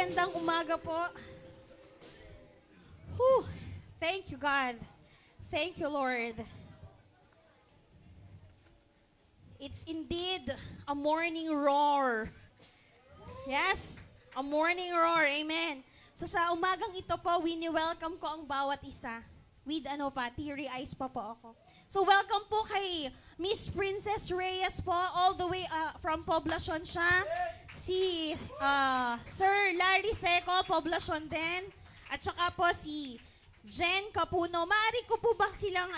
Magandang umaga po. Whew. Thank you, God. Thank you, Lord. It's indeed a morning roar. Yes, a morning roar. Amen. So sa umagang ito po, welcome ko ang bawat isa. With teary eyes pa po ako. So welcome po kay Miss Princess Reyes po, all the way from Poblacion siya. Si Sir Larry Seco, Poblacion din. At saka po si Jen Capuno. Maaari ko po ba silang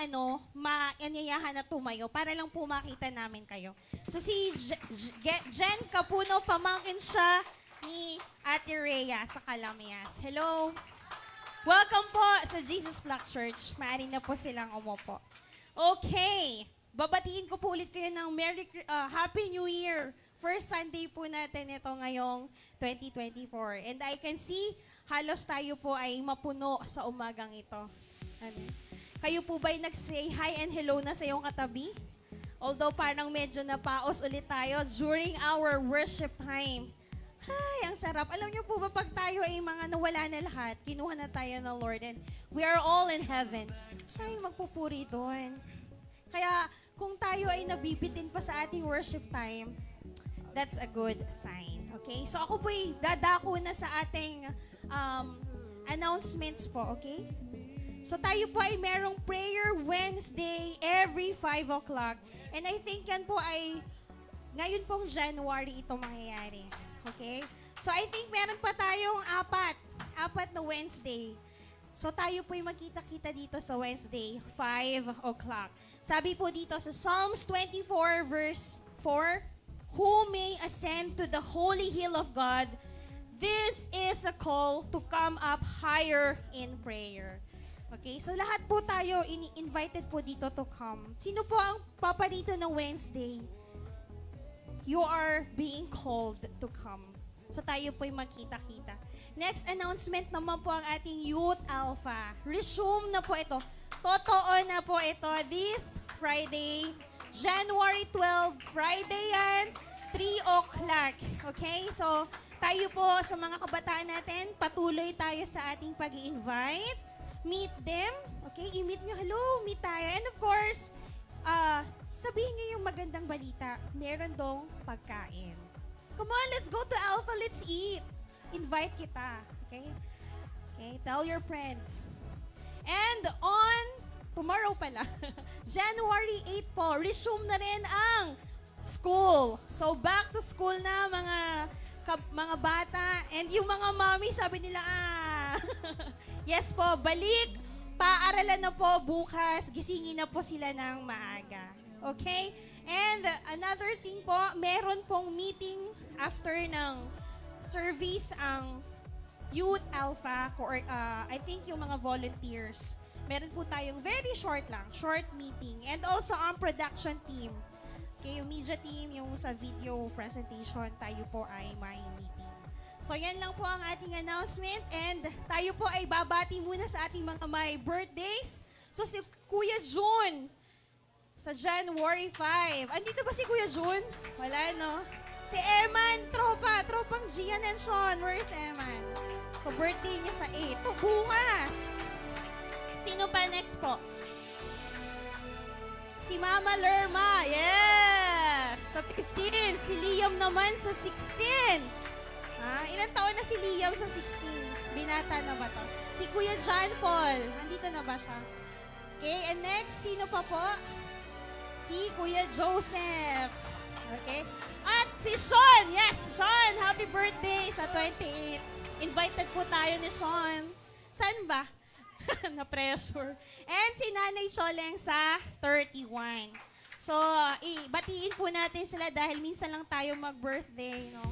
maanyayahan na tumayo para lang po makita namin kayo. So si Jen Capuno, pamangkin siya ni Ate Rhea sa Calamias. Hello. Welcome po sa Jesus Flock Church. Maaari na po silang umupo. Okay. Babatiin ko po ulit kayo ng Happy New Year. First Sunday po natin ito ngayong 2024. And I can see, halos tayo po ay mapuno sa umagang ito. Kayo po ba'y nag-say hi and hello na sa iyong katabi? Although parang medyo napaos ulit tayo during our worship time. Ay, ang sarap. Alam niyo po ba pag tayo ay mga nawala na lahat, kinuha na tayo ng Lord and we are all in heaven. Ay, magpupuri doon. Kaya kung tayo ay nabibitin pa sa ating worship time, that's a good sign. Okay? So ako po'y dadako na sa ating announcements po, okay? So tayo po ay merong prayer Wednesday every 5 o'clock. And I think yan po ay ngayon pong January ito mangyayari. Okay? So I think meron pa tayong apat na Wednesday. So tayo po'y magkita-kita dito sa Wednesday, 5 o'clock. Sabi po dito sa Psalms 24 verse 4, who may ascend to the holy hill of God, this is a call to come up higher in prayer. Okay, so lahat po tayo invited po dito to come. Sino po ang papa dito ng Wednesday? You are being called to come. So tayo po'y magkita-kita. Next announcement naman po ang ating Youth Alpha. Resume na po ito. Totoo na po ito this Friday, January 12, Friday yan, 3 o'clock. Okay? So, tayo po sa mga kabataan natin, patuloy tayo sa ating pag-i-invite. Meet them. Okay? I-meet nyo. Hello, meet tayo. And of course, sabihin nyo yung magandang balita. Meron dong pagkain. Come on, let's go to Alpha. Let's eat. Invite kita. Okay? Okay? Tell your friends. And on tomorrow pala, January 8 po, resume na rin ang school. So back to school na mga bata and yung mga mommy sabi nila yes po, balik, paaralan na po bukas, gisingin na po sila ng maaga. Okay? And another thing po, meron pong meeting after ng service ang Youth Alpha, or I think yung mga volunteers. Meron po tayong very short meeting. And also ang production team. Okay, yung media team, yung sa video presentation, tayo po ay may meeting. So yan lang po ang ating announcement. And tayo po ay babati muna sa ating mga may birthdays. So si Kuya June, sa January 5. Andito ba si Kuya June? Wala, no? Si Eman, tropang Gian and Sean. Where's Eman? So, birthday niya sa 8. Ito, bungas. Sino pa next po? Si Mama Lerma. Yes! Sa 15. Si Liam naman sa 16. Ilan taon na si Liam sa 16? Binata na ba to? Si Kuya John Paul. Andito na ba siya? Okay, and next, sino pa po? Si Kuya Joseph. Okay? At si Sean. Yes, Sean. Happy birthday sa 28. Invited po tayo ni Sean. Saan ba? Na-pressure. And si Nanay Choleng sa 31. So, batiin po natin sila dahil minsan lang tayo mag-birthday, no?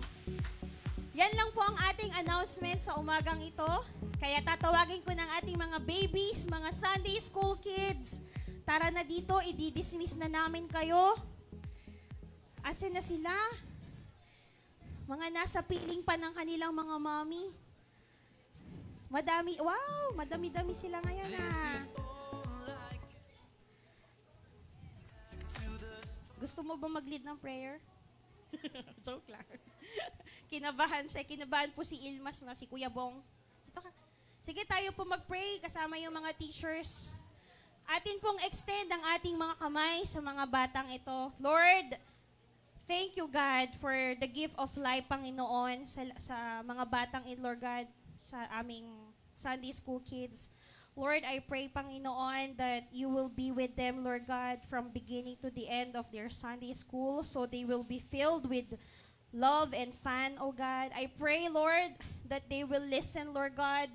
Yan lang po ang ating announcement sa umagang ito. Kaya tatawagin ko ng ating mga babies, mga Sunday school kids. Tara na dito, i-dismiss na namin kayo. Asan na sila? Mga nasa piling pa ng kanilang mga mommy. Madami-dami sila ngayon Gusto mo ba mag-lead ng prayer? Joke lang. Kinabahan siya. Kinabahan po si Ilmas na si Kuya Bong. Ito ka. Sige, tayo po mag-pray kasama yung mga teachers. Atin pong extend ang ating mga kamay sa mga batang ito. Lord, thank you, God, for the gift of life, Panginoon, sa mga batang ito, Lord God, sa aming Sunday school kids. Lord, I pray, Panginoon, that you will be with them, Lord God, from beginning to the end of their Sunday school, so they will be filled with love and fun, oh God. I pray, Lord, that they will listen, Lord God,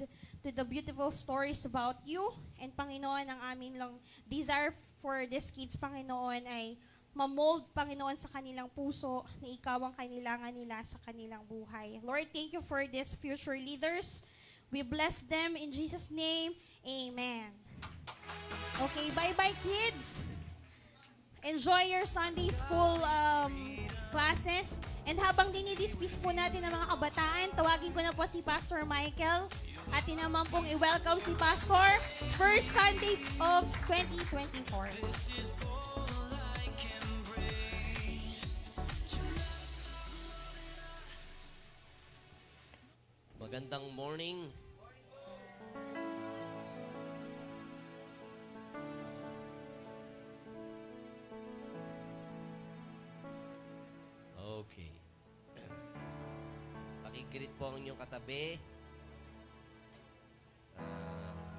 to the beautiful stories about you. And Panginoon, ang amin lang desire for these kids, Panginoon, ay mamold, Panginoon, sa kanilang puso na ikaw ang kailangan nila sa kanilang buhay. Lord, thank you for these future leaders. We bless them in Jesus' name. Amen. Okay, bye-bye, kids. Enjoy your Sunday school classes. And habang dinidismiss po natin ang mga kabataan, tawagin ko na po si Pastor Michael. At naman pong i-welcome si Pastor first Sunday of 2024. Magandang morning. Okay. Pakigreet po ang inyong katabi.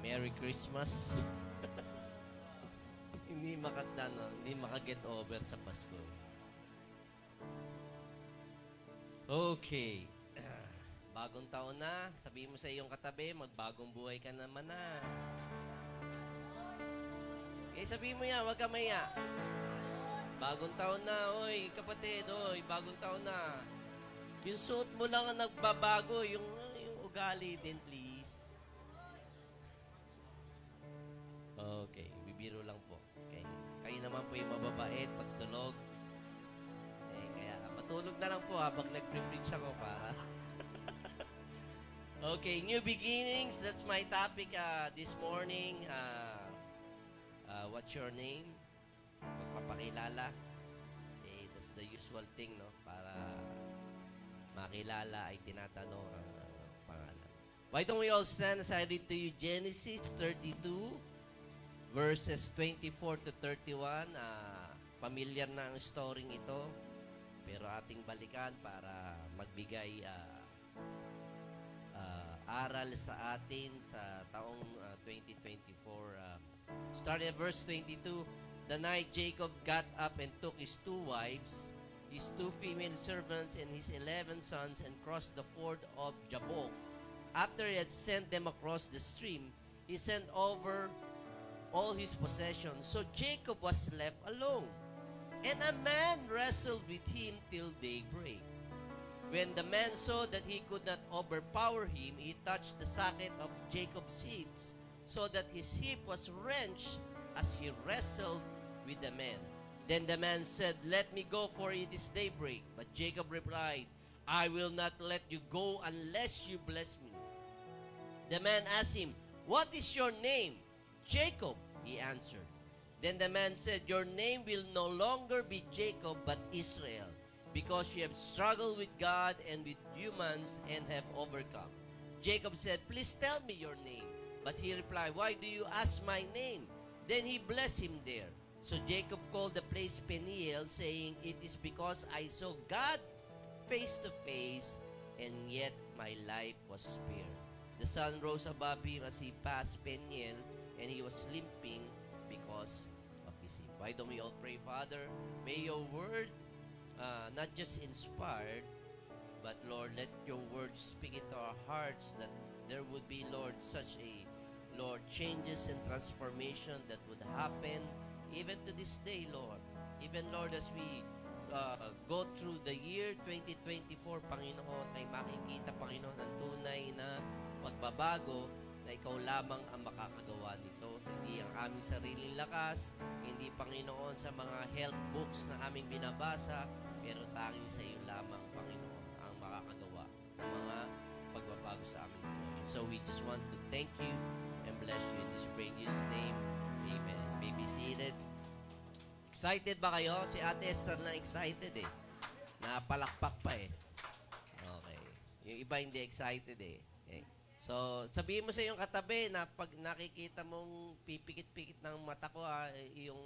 Merry Christmas. Hindi maka-get over sa Pasko. Okay. Bagong taon na, sabihin mo sa iyong katabi, magbagong buhay ka naman na. Okay, sabihin mo yan, huwag ka maya. Bagong taon na, oy, kapatid, oy, bagong taon na. Yung suot mo lang ang nagbabago, yung ugali din, please. Okay, bibiro lang po. Okay. Kayo naman po yung mababait, pagtulog. Eh, kaya matulog na lang po habang nag-preach ako para. Okay, new beginnings. That's my topic this morning. What's your name? Magpapakilala. Okay, that's the usual thing, no? Para makilala ay tinatanong ang pangalan. Why don't we all stand as I read to you Genesis 32, verses 24 to 31. Familiar na ang story ito, pero ating balikan para magbigay aral sa atin sa taong 2024. Starting at verse 22, the night Jacob got up and took his 2 wives, his 2 female servants, and his 11 sons, and crossed the ford of Jabbok. After he had sent them across the stream, he sent over all his possessions. So Jacob was left alone, and a man wrestled with him till daybreak. When the man saw that he could not overpower him, he touched the socket of Jacob's hip, so that his hip was wrenched as he wrestled with the man. Then the man said, "Let me go, for it is daybreak." But Jacob replied, "I will not let you go unless you bless me." The man asked him, "What is your name?" "Jacob," he answered. Then the man said, "Your name will no longer be Jacob, but Israel, because you have struggled with God and with humans and have overcome." Jacob said, "Please tell me your name." But he replied, "Why do you ask my name?" Then he blessed him there. So Jacob called the place Peniel, saying, "It is because I saw God face to face, and yet my life was spared." The sun rose above him as he passed Peniel, and he was limping because of his hip. Why don't we all pray? Father, may your word not just inspired, but Lord, let your word speak into our hearts, that there would be, Lord, such a, Lord, changes and transformation that would happen even to this day, Lord. Even, Lord, as we go through the year 2024, Panginoon, ay makikita, Panginoon, ang tunay na pagbabago na ikaw lamang ang makakagawa nito. Hindi ang aming sariling lakas, hindi, Panginoon, sa mga health books na aming binabasa, pero tanging sa iyo lamang, Panginoon, ang makakagawa ng mga pagbabago sa aming buhay. So we just want to thank you and bless you in this precious name. Amen. May be seated. Excited ba kayo? Si Ate Esther na excited eh. Napalakpak pa eh. Okay. Yung iba hindi excited eh. Okay. So, sabihin mo sa iyong katabi na pag nakikita mong pipikit-pikit ng mata ko, yung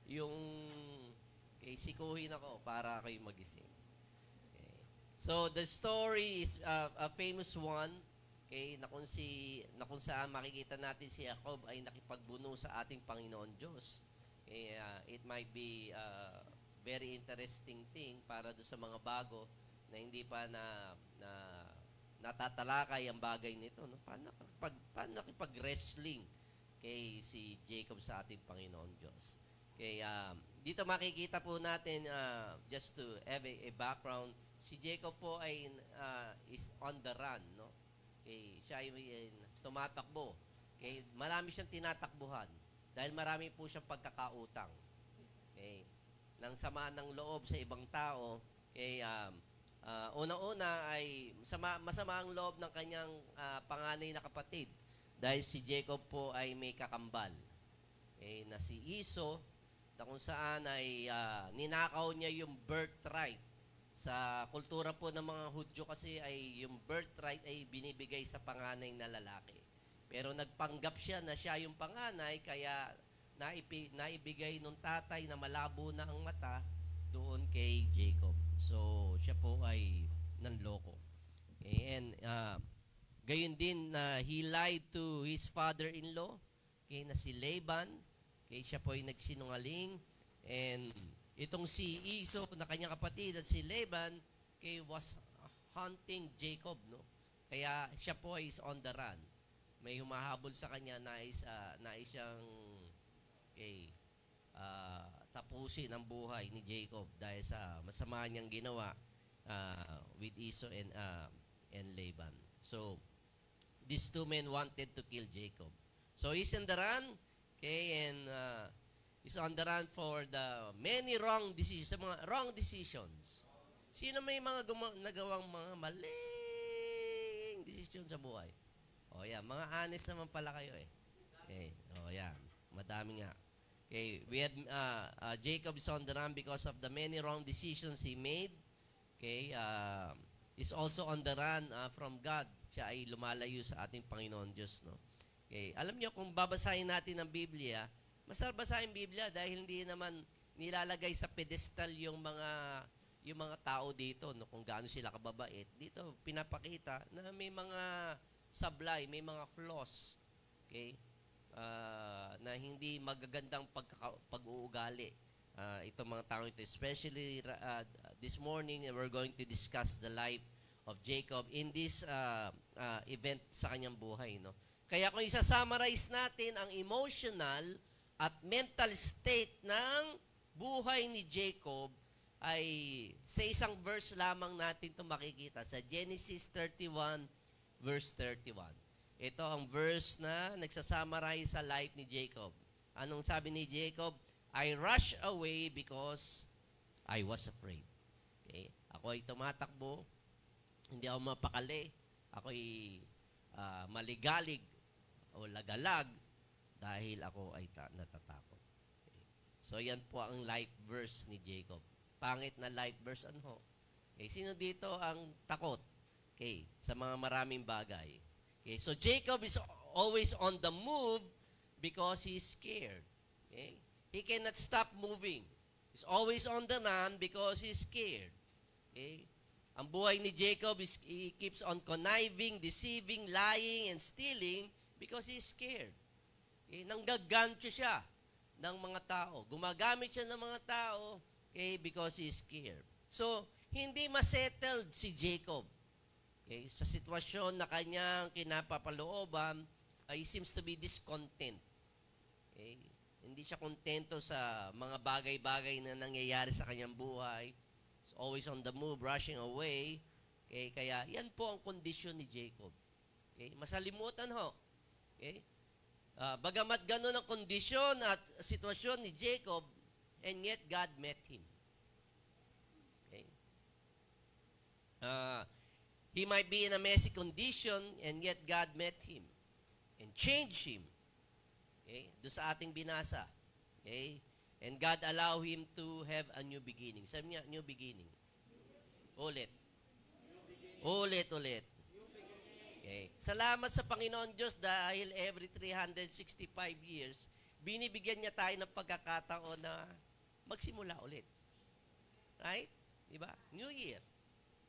yung sikuhin ako para kayo magising. Okay. So, the story is a famous one, okay, na kung saan makikita natin si Jacob ay nakipagbuno sa ating Panginoon Diyos. Okay, it might be very interesting thing para do sa mga bago na hindi pa natatalakay ang bagay nito. No? Paano nakipag-wrestling kay si Jacob sa ating Panginoon Diyos? Okay, dito makikita po natin, just to have a background, si Jacob po ay is on the run. No? Okay, siya ay tumatakbo. Okay, marami siyang tinatakbuhan dahil marami po siyang pagkakautang. Okay, ng sama ng loob sa ibang tao, okay, una-una ay masama ang loob ng kanyang panganay na kapatid dahil si Jacob po ay may kakambal. Okay, na si Esau, na kung saan ay ninakaw niya yung birthright. Sa kultura po ng mga Hudyo kasi ay yung birthright ay binibigay sa panganay na lalaki. Pero nagpanggap siya na siya yung panganay, kaya naibigay nung tatay na malabo na ang mata doon kay Jacob. So, siya po ay nanloko. Okay, and gayon din he lied to his father-in-law, okay, na si Laban. Okay, siya po ay nagsinungaling. And itong si Esau na kanyang kapatid at si Laban, okay, was hunting Jacob, no? Kaya siya po is on the run. May humahabol sa kanya, nais siyang tapusin ang buhay ni Jacob dahil sa masama niyang ginawa with Esau and Laban. So, these two men wanted to kill Jacob. So, he's in the run, okay, and he's on the run for the many wrong decisions. Sino may mga nagawang mga maling decision sa buhay? O yan, mga honest naman pala kayo eh. Okay, o yan, madami nga. Okay, we had Jacob is on the run because of the many wrong decisions he made. Okay, is also on the run from God. Siya ay lumalayo sa ating Panginoon Diyos, no? Okay, alam niyo kung babasahin natin ang Biblia, masarap basahin Biblia dahil hindi naman nilalagay sa pedestal yung mga tao dito, no, kung gaano sila kababait. Dito pinapakita na may mga sablay, may mga flaws. Okay? Na hindi magagandang pag-uugali itong mga tao ito. Especially this morning, we're going to discuss the life of Jacob in this event sa kanyang buhay. No? Kaya kung isa-summarize natin ang emotional at mental state ng buhay ni Jacob, ay sa isang verse lamang natin ito makikita sa Genesis 31 verse 31. Ito ang verse na nagsasummarize sa life ni Jacob. Anong sabi ni Jacob? I rushed away because I was afraid. Okay? Ako ay tumatakbo, hindi ako mapakali, ako ay maligalig o lagalag dahil ako ay natatakot. Okay? So yan po ang life verse ni Jacob. Pangit na life verse ano? Okay, sino dito ang takot? Okay, sa mga maraming bagay. Okay, so Jacob is always on the move because he's scared. Okay? He cannot stop moving. He's always on the run because he's scared. Okay? Ang buhay ni Jacob is he keeps on conniving, deceiving, lying, and stealing because he's scared. Okay? Nanggagancho siya ng mga tao. Gumagamit siya ng mga tao, okay, because he's scared. So, hindi masettled si Jacob. Okay, sa sitwasyon na kanyang kinapapalooban, he seems to be discontent. Okay, hindi siya kontento sa mga bagay-bagay na nangyayari sa kanyang buhay. He's always on the move, rushing away. Okay, kaya yan po ang kondisyon ni Jacob. Okay, masalimutan ho. Okay, bagamat ganun ang kondisyon at sitwasyon ni Jacob, and yet God met him. Okay. He might be in a messy condition, and yet God met him and changed him. Okay? Doon sa ating binasa. Okay? And God allow him to have a new beginning. Sabi niya, new beginning. Ulit. Ulit-ulit. Okay. Salamat sa Panginoon Diyos dahil every 365 years, binibigyan niya tayo ng pagkakataon na magsimula ulit. Right? Diba? New Year.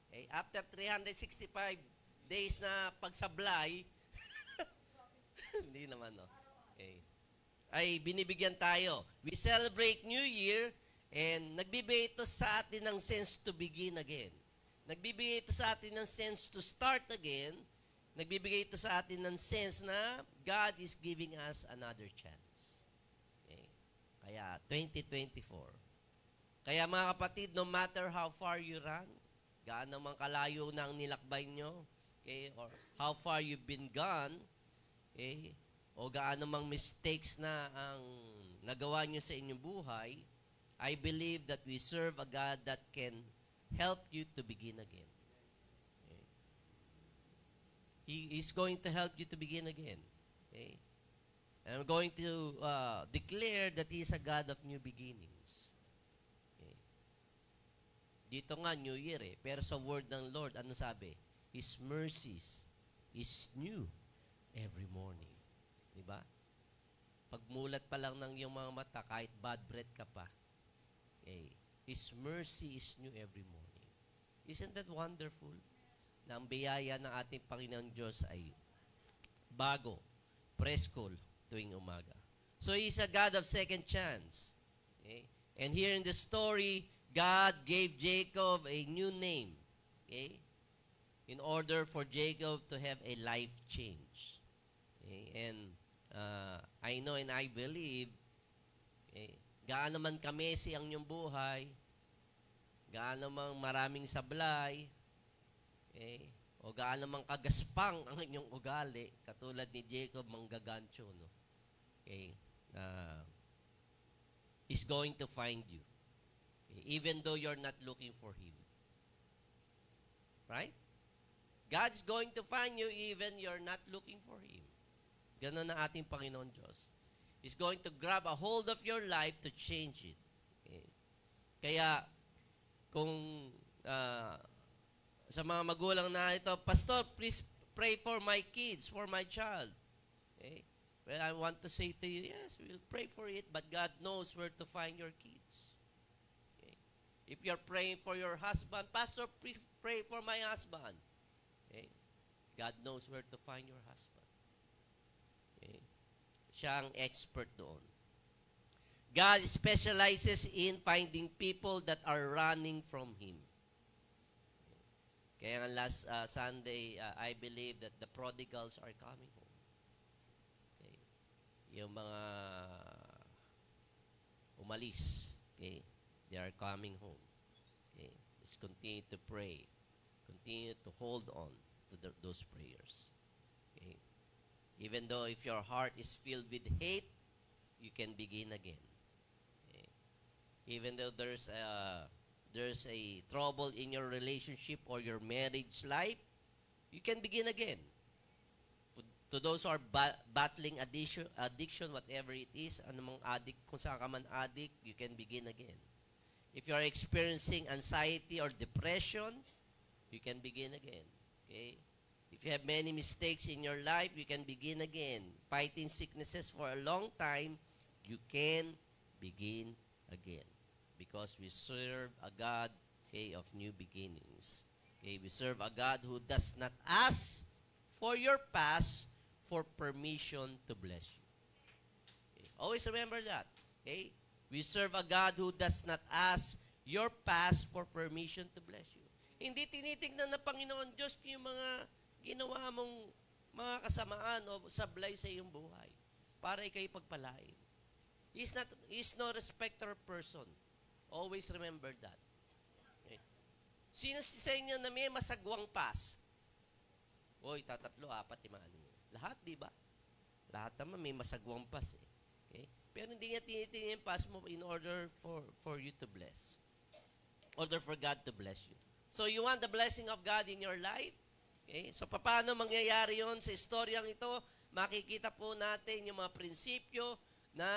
Okay. After 365 days na pagsablay, hindi naman, no? Okay. Ay binibigyan tayo. We celebrate New Year and nagbibigay ito sa atin ng sense to begin again. Nagbibigay ito sa atin ng sense to start again. Nagbibigay ito sa atin ng sense na God is giving us another chance. Okay. Kaya 2024. Kaya mga kapatid, no matter how far you run, gaano man kalayo na ang nilakbay nyo, okay, or how far you've been gone, okay, o gaano mang mistakes na ang nagawa nyo sa inyong buhay, I believe that we serve a God that can help you to begin again. Okay. He is going to help you to begin again. Okay. And I'm going to declare that He is a God of new beginnings. Okay. Dito nga, New Year eh. Pero sa word ng Lord, ano sabi? His mercies is new every morning. Diba? Pagmulat pa lang ng iyong mga mata, kahit bad breath ka pa, okay, His mercy is new every morning. Isn't that wonderful? Na ang biyaya ng ating Panginoon Diyos ay bago, presko tuwing umaga. So He's a God of second chance. Okay? And here in the story, God gave Jacob a new name. Okay? In order for Jacob to have a life change. Okay? And I know and I believe, okay, gaano man kamesi ang inyong buhay, gaano man maraming sablay, okay, o gaano man kagaspang ang inyong ugali, katulad ni Jacob manggagancho, no? Okay, He's going to find you, okay, even though you're not looking for Him. Right? God's going to find you even you're not looking for Him. Ganon na ating Panginoon Diyos. He's going to grab a hold of your life to change it. Okay. Kaya, kung sa mga magulang na ito, Pastor, please pray for my kids, for my child. Okay. Well, I want to say to you, yes, we'll pray for it, but God knows where to find your kids. Okay. If you're praying for your husband, Pastor, please pray for my husband. Okay. God knows where to find your husband. Okay. Siya ang expert doon. God specializes in finding people that are running from Him. Kaya last Sunday, I believe that the prodigals are coming home. Okay. Yung mga umalis, okay, they are coming home. Okay. Just continue to pray. Continue to hold on to those prayers. Okay. Even though if your heart is filled with hate, you can begin again. Okay. Even though there's a trouble in your relationship or your marriage life, you can begin again. To those who are battling addiction, whatever it is, anumang addict, kung saan ka man addict, you can begin again. If you are experiencing anxiety or depression, you can begin again. Okay? If you have many mistakes in your life, you can begin again. Fighting sicknesses for a long time, you can begin again. Because we serve a God, okay, of new beginnings. Okay, we serve a God who does not ask for your past for permission to bless you. Okay, always remember that. Okay? We serve a God who does not ask your past for permission to bless you. Hindi tinitingnan ng Panginoon Diyos yung mga ginawa mong mga kasamaan o sablay sa iyong buhay para ikay pagpalain. He's no respecter of person. Always remember that. Okay. Sino sa inyo na may masagwang past? Oy, 3, 4, 5. Lahat, di ba? Lahat naman may masagwang past eh. Okay? Pero hindi niya tinitingnan yung past mo in order for you to bless. In order for God to bless you. So you want the blessing of God in your life? Okay? So, paano mangyayari yon sa istoryang ito? Makikita po natin yung mga prinsipyo na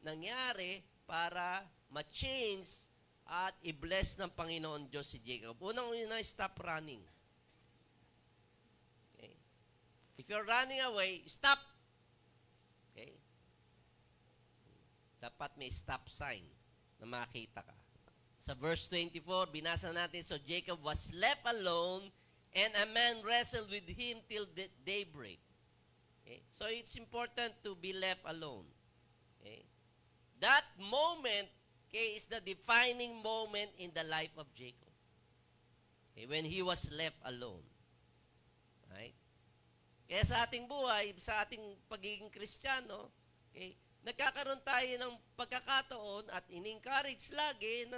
nangyari para ma-change at i-bless ng Panginoon Diyos si Jacob. Unang-una, stop running. If you're running away, stop. Okay? Dapat may stop sign na makita ka. Sa verse 24, binasa natin, so Jacob was left alone, and a man wrestled with him till daybreak. Okay? So it's important to be left alone. Okay? That moment, okay, is the defining moment in the life of Jacob. Okay? When he was left alone. Right? Kaya sa ating buhay, sa ating pagiging Kristiyano, okay, nagkakaroon tayo ng pagkakataon at in-encourage lagi na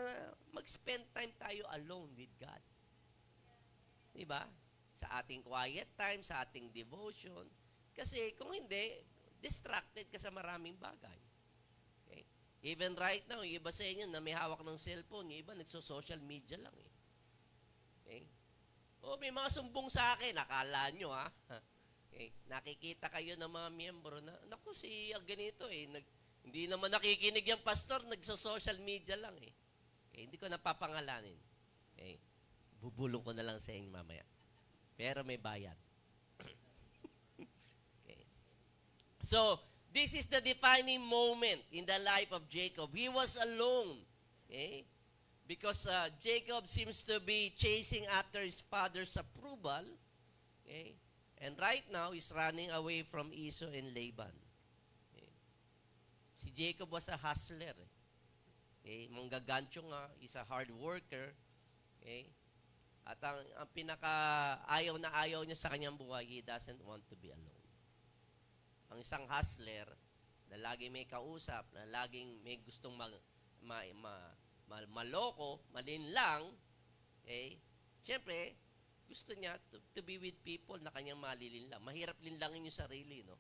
mag-spend time tayo alone with God. Diba? Sa ating quiet time, sa ating devotion. Kasi kung hindi, distracted ka sa maraming bagay. Okay? Even right now, yung iba sa inyo na may hawak ng cellphone, yung iba nagso-social media lang eh. Okay? O may mga sumbong sa akin, akala nyo ha. Okay. Nakikita kayo ng mga miyembro na, naku, si ganito eh, hindi naman nakikinig yung pastor, nagso-social media lang eh. Okay. Hindi ko napapangalanin. Okay. Bubulong ko na lang sa inyo mamaya. Pero may bayad. Okay. So, this is the defining moment in the life of Jacob. He was alone. Okay. Because Jacob seems to be chasing after his father's approval. Okay. And right now, he's running away from Esau and Laban. Okay. Si Jacob was a hustler. Okay. Manggagancho nga, he's a hard worker. Okay. At ang pinaka-ayaw na ayaw niya sa kanyang buhay, he doesn't want to be alone. Ang isang hustler, na laging may kausap, na laging may gustong maloko, malinlang, okay. Siyempre, gusto niya to be with people na kanyang malilinlang. Mahirap linlangin yung sarili, no?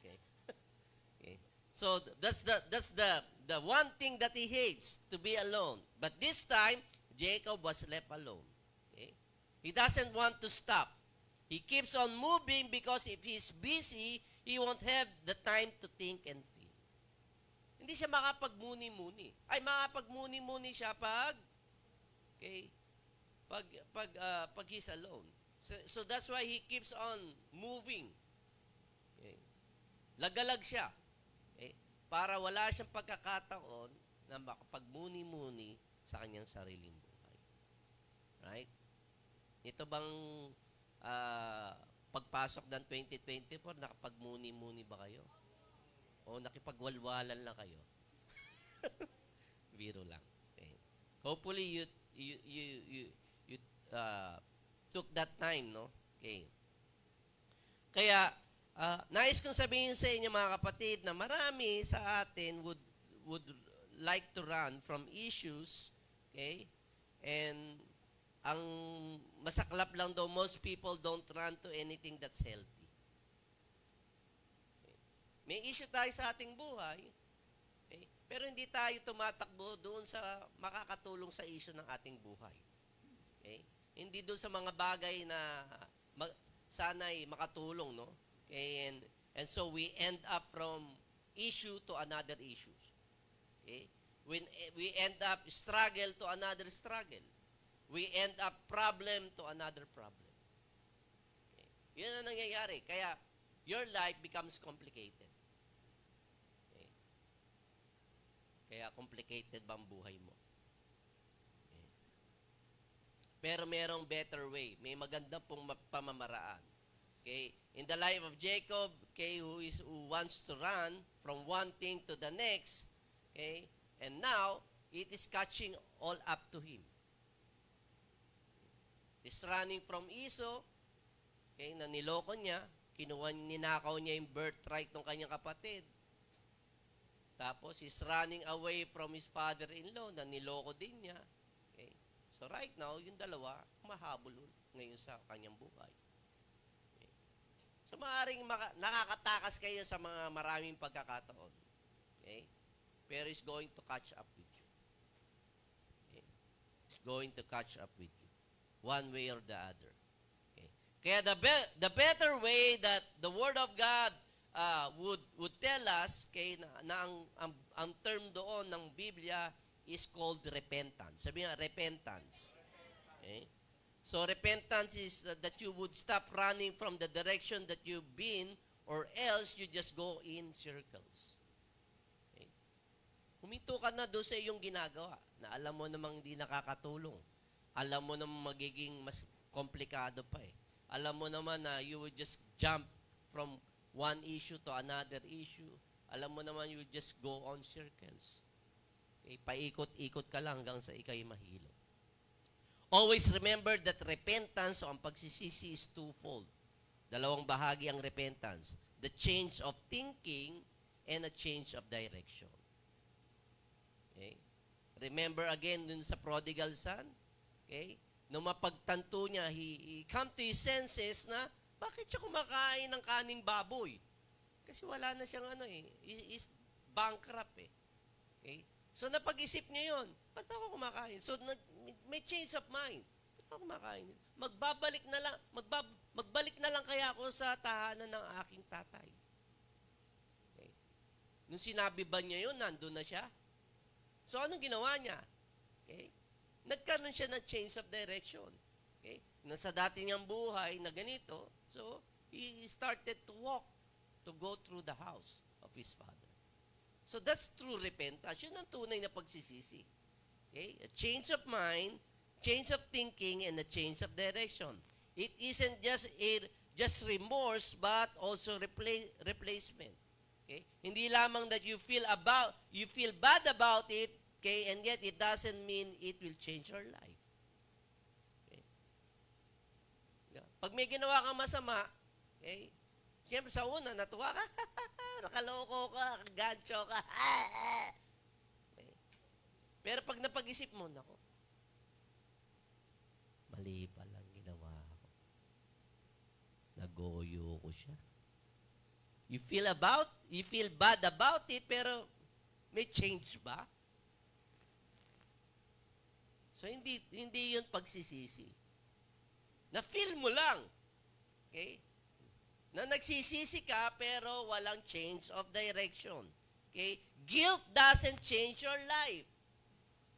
Okay. Okay. So that's the one thing that he hates, to be alone. But this time, Jacob was left alone. Okay. He doesn't want to stop. He keeps on moving because if he's busy, he won't have the time to think and feel. Hindi siya makapagmuni-muni. Ay, makapagmuni-muni siya pag he's alone. So that's why he keeps on moving. Okay. Lagalag siya. Okay. Para wala siyang pagkakataon na makapagmuni-muni sa kanyang sariling buhay. Right? Ito bang pagpasok ng 2024, nakapagmuni-muni ba kayo? O nakipagwalwalan lang kayo? Biro lang. Okay. Hopefully you took that time, no? Okay. Kaya, nais kong sabihin sa inyo mga kapatid na marami sa atin would like to run from issues, okay? And ang masaklap lang daw, most people don't run to anything that's healthy. Okay. May issue tayo sa ating buhay, okay? Pero hindi tayo tumatakbo doon sa makakatulong sa issue ng ating buhay. Okay? Hindi doon sa mga bagay na sana'y makatulong, no? Okay? And so we end up from issue to another issues. Okay? When we end up struggle to another struggle. We end up problem to another problem. Okay? Yun ang nangyayari. Kaya your life becomes complicated. Okay? Kaya complicated ba ang buhay mo? Pero merong better way. May maganda pong pamamaraan. Okay? In the life of Jacob, okay, who wants to run from one thing to the next, okay? And now, it is catching all up to him. He's running from Esau, okay, na niloko niya, ninakaw niya yung birthright ng kanyang kapatid. Tapos, he's running away from his father-in-law, na niloko din niya. So right now, yung dalawa, mahabol ngayon sa kanyang buhay. Okay. So maaaring nakakatakas kayo sa mga maraming pagkakataon. Okay? Pero it's going to catch up with you. Okay? It's going to catch up with you. One way or the other. Okay? Kaya the better way that the Word of God would tell us, okay, na ang term doon ng Biblia is called repentance. Sabi nga, repentance. Okay? So repentance is that you would stop running from the direction that you've been, or else you just go in circles. Okay? Huminto ka na doon sa iyong ginagawa na alam mo namang hindi nakakatulong. Alam mo namang magiging mas komplikado pa eh. Alam mo naman na you would just jump from one issue to another issue. Alam mo naman you would just go on circles. Okay? Paikot-ikot ka lang hanggang sa ikay mahilo. Always remember that repentance o ang pagsisisi is twofold. Dalawang bahagi ang repentance. The change of thinking and a change of direction. Okay? Remember again dun sa prodigal son. Okay? Nung mapagtanto niya, he come to his senses na bakit siya kumakain ng kaning baboy? Kasi wala na siyang he's bankrupt eh. Okay? So napag-isip niya yun, ba't ako kumakain? So may change of mind. Ba't ako kumakain? Magbalik na lang kaya ako sa tahanan ng aking tatay. Okay. Nung sinabi ba niya yun, nandun na siya? So anong ginawa niya? Okay. Nagkaroon siya ng change of direction. Okay. Nasa dati niyang buhay na ganito, so he started to walk, to go through the house of his father. So that's true repentance. Yun ang tunay na pagsisisi. Okay? A change of mind, change of thinking, and a change of direction. It isn't just remorse, but also replacement. Okay? Hindi lamang that you feel bad about it, okay, and yet it doesn't mean it will change your life. Okay? Pag may ginawa kang masama, okay, siyempre sa una, natuwa ka, nakaloko ka, gancho ka, okay. Pero pag napag-isip mo, nako, mali palang ginawa ko. Nagoyo ko siya. You feel bad about it, pero may change ba? So, hindi yun pagsisisi. Na-feel mo lang. Okay? Na nagsisisi ka, pero walang change of direction. Okay? Guilt doesn't change your life.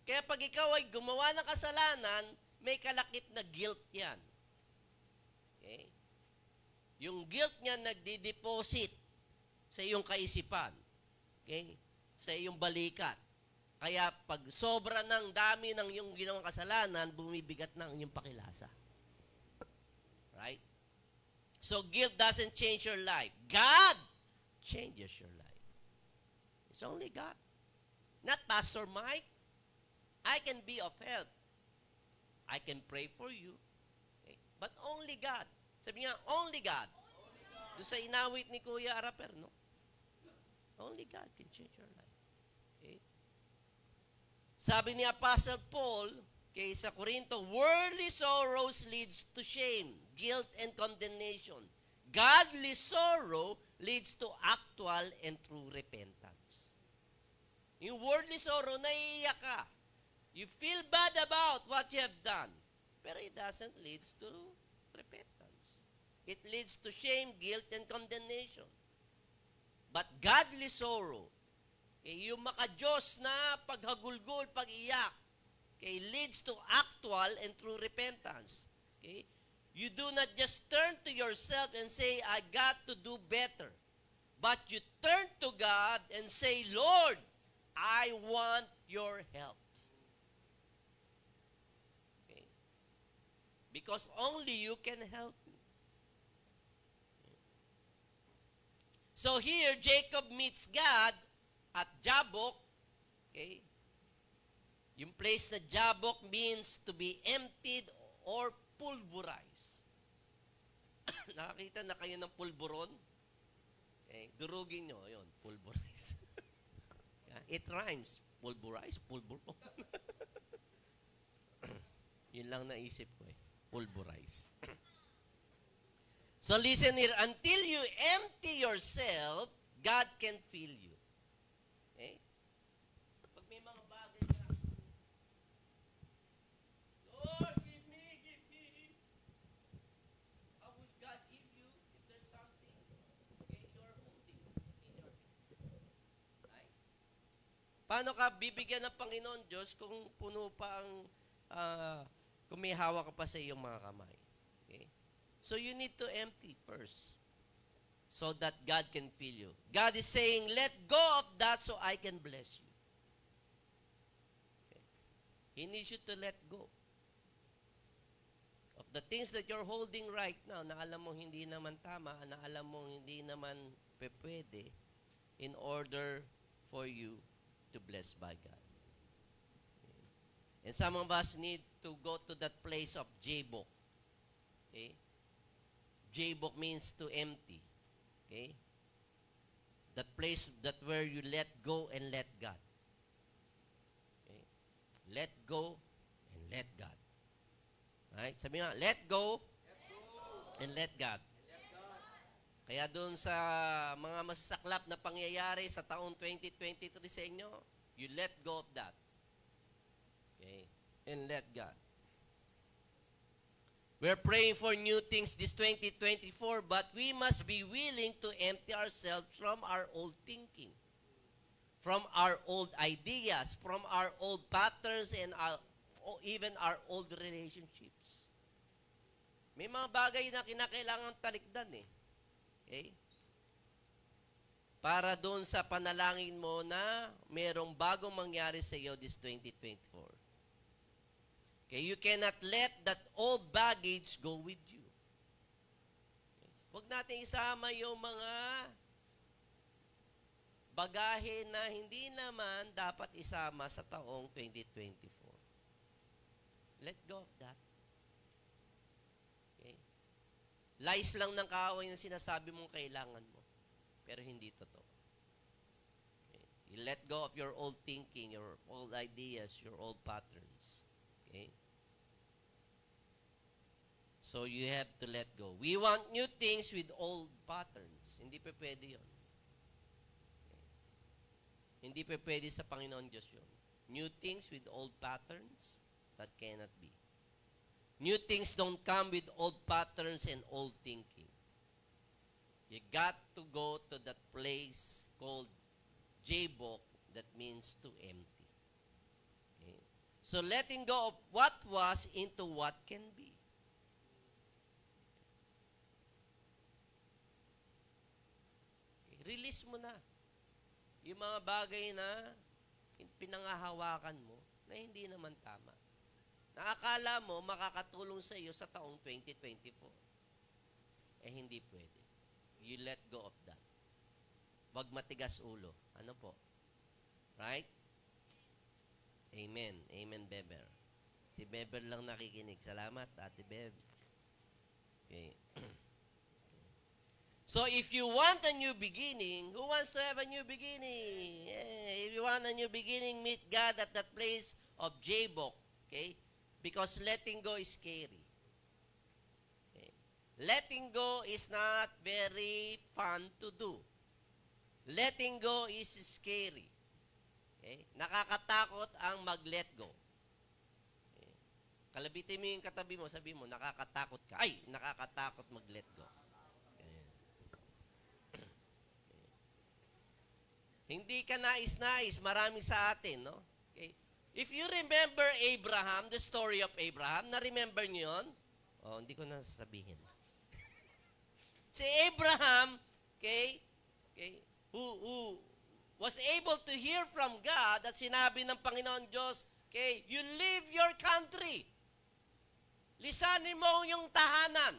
Kaya pag ikaw ay gumawa ng kasalanan, may kalakip na guilt yan. Okay? Yung guilt niya nagdi-deposit sa iyong kaisipan. Okay? Sa iyong balikat. Kaya pag sobra ng dami ng iyong ginawang kasalanan, bumibigat na ang iyong pakilasa. Right? So guilt doesn't change your life. God changes your life. It's only God. Not Pastor Mike. I can be of help. I can pray for you. Okay? But only God. Sabi niya, only God. Doon sa inawit ni Kuya Araper, no? Only God can change your life. Okay? Sabi ni Apostle Paul, okay, sa Corinto, worldly sorrows leads to shame, guilt, and condemnation. Godly sorrow leads to actual and true repentance. Yung worldly sorrow, naiiyak ka. You feel bad about what you have done. Pero it doesn't lead to repentance. It leads to shame, guilt, and condemnation. But godly sorrow, okay, yung maka-Diyos na paghagulgol, pag-iyak, okay, leads to actual and true repentance. Okay? You do not just turn to yourself and say, I got to do better. But you turn to God and say, Lord, I want your help. Okay? Because only you can help me. So here, Jacob meets God at Jabbok. Okay? Yung place na Jabbok means to be emptied or pulverized. Nakakita na kayo ng pulburon? Okay, durugin nyo, yun, pulverize. It rhymes. Pulverize, pulburon. Yun lang naisip ko eh. Pulverize. So listen here, until you empty yourself, God can fill you. Okay? Pag may mga bagay na, Lord, give me. How would God give you if there's something, okay, you're holding in your hands? Right? Paano ka bibigyan ng Panginoon Diyos kung puno pa ang kung may hawak ka pa sa iyong mga kamay. Okay? So you need to empty first so that God can fill you. God is saying, let go of that so I can bless you. Okay? He needs you to let go of the things that you're holding right now na alam mong hindi naman tama, na alam mong hindi naman pwede in order for you to bless by God. Okay? And some of us need to go to that place of Jabok. Okay? Jabok means to empty. Okay? That place that where you let go and let God. Okay? Let go and let God. Right? Sabi nga, let go and let God. Kaya doon sa mga masasaklap na pangyayari sa taong 2023 sa inyo, you let go of that. Okay? And let God. We're praying for new things this 2024, but we must be willing to empty ourselves from our old thinking, from our old ideas, from our old patterns, and even our old relationships. May mga bagay na kinakailangan talikdan eh. Okay? Para doon sa panalangin mo na merong bagong mangyari sa iyo this 2024. Okay? You cannot let that old baggage go with you. Okay? Huwag natin isama yung mga bagahe na hindi naman dapat isama sa taong 2024. Let go of that. Okay? Lies lang ng kaaway na sinasabi mong kailangan mo. Pero hindi totoo. Okay? You let go of your old thinking, your old ideas, your old patterns. Okay? So you have to let go. We want new things with old patterns. Hindi pa pwede yun. Okay? Hindi pa pwede sa Panginoon Diyos yun. New things with old patterns, that cannot be. New things don't come with old patterns and old thinking. You got to go to that place called Jabok, that means to empty. Okay? So letting go of what was into what can be. Okay? Release mo na yung mga bagay na pinangahawakan mo na hindi naman tama. Nakakala mo makakatulong sa iyo sa taong 2024. Eh, hindi pwede. You let go of that. Wag matigas ulo. Ano po? Right? Amen. Amen, Beber. Si Beber lang nakikinig. Salamat, Ate Beb. Okay. So, if you want a new beginning, who wants to have a new beginning? Yeah, if you want a new beginning, meet God at that place of Jabok. Okay? Because letting go is scary. Okay? Letting go is not very fun to do. Letting go is scary. Okay? Nakakatakot ang mag-let go. Okay? Kalabitin mo yung katabi mo, sabi mo, nakakatakot ka. Ay, nakakatakot mag-let go. Okay. Okay. Hindi ka nais-nais, marami sa atin, no? Okay? If you remember Abraham, the story of Abraham, na-remember niyo yun? Oh, hindi ko na sasabihin. Si Abraham, okay, who was able to hear from God at sinabi ng Panginoon Diyos, okay, you leave your country. Lisanin mo yung tahanan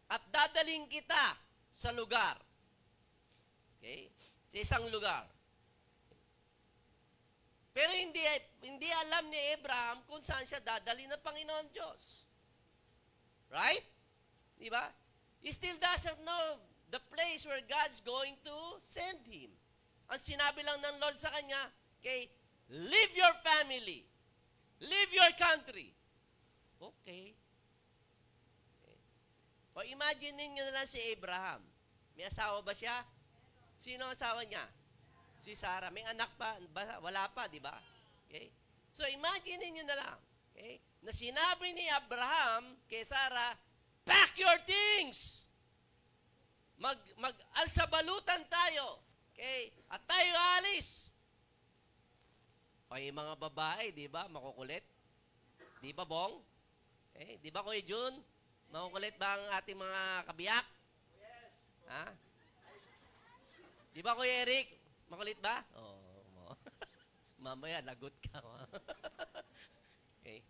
at dadaling kita sa lugar. Okay? Sa isang lugar. Pero hindi alam ni Abraham kung saan siya dadali ng Panginoon Diyos. Right? Di ba? He still doesn't know the place where God's going to send him. Ang sinabi lang ng Lord sa kanya, okay, leave your family. Leave your country. Okay. O imagine niyo na lang si Abraham. May asawa ba siya? Sino ang asawa niya? Si Sarah. May anak pa? Wala pa, di ba? Okay? So, imagine niyo na lang. Okay? Na sinabi ni Abraham kay Sarah, pack your things! Mag-alsabalutan tayo. Okay? At tayo alis. O yung mga babae, di ba? Makukulit. Di ba, Bong? Eh, di ba Kuya Jun? Makukulit ba ang ating mga kabiyak? Yes. Ha? Di ba Kuya Eric? Makulit ba? Oo. Mamaya, lagot ka. Okay.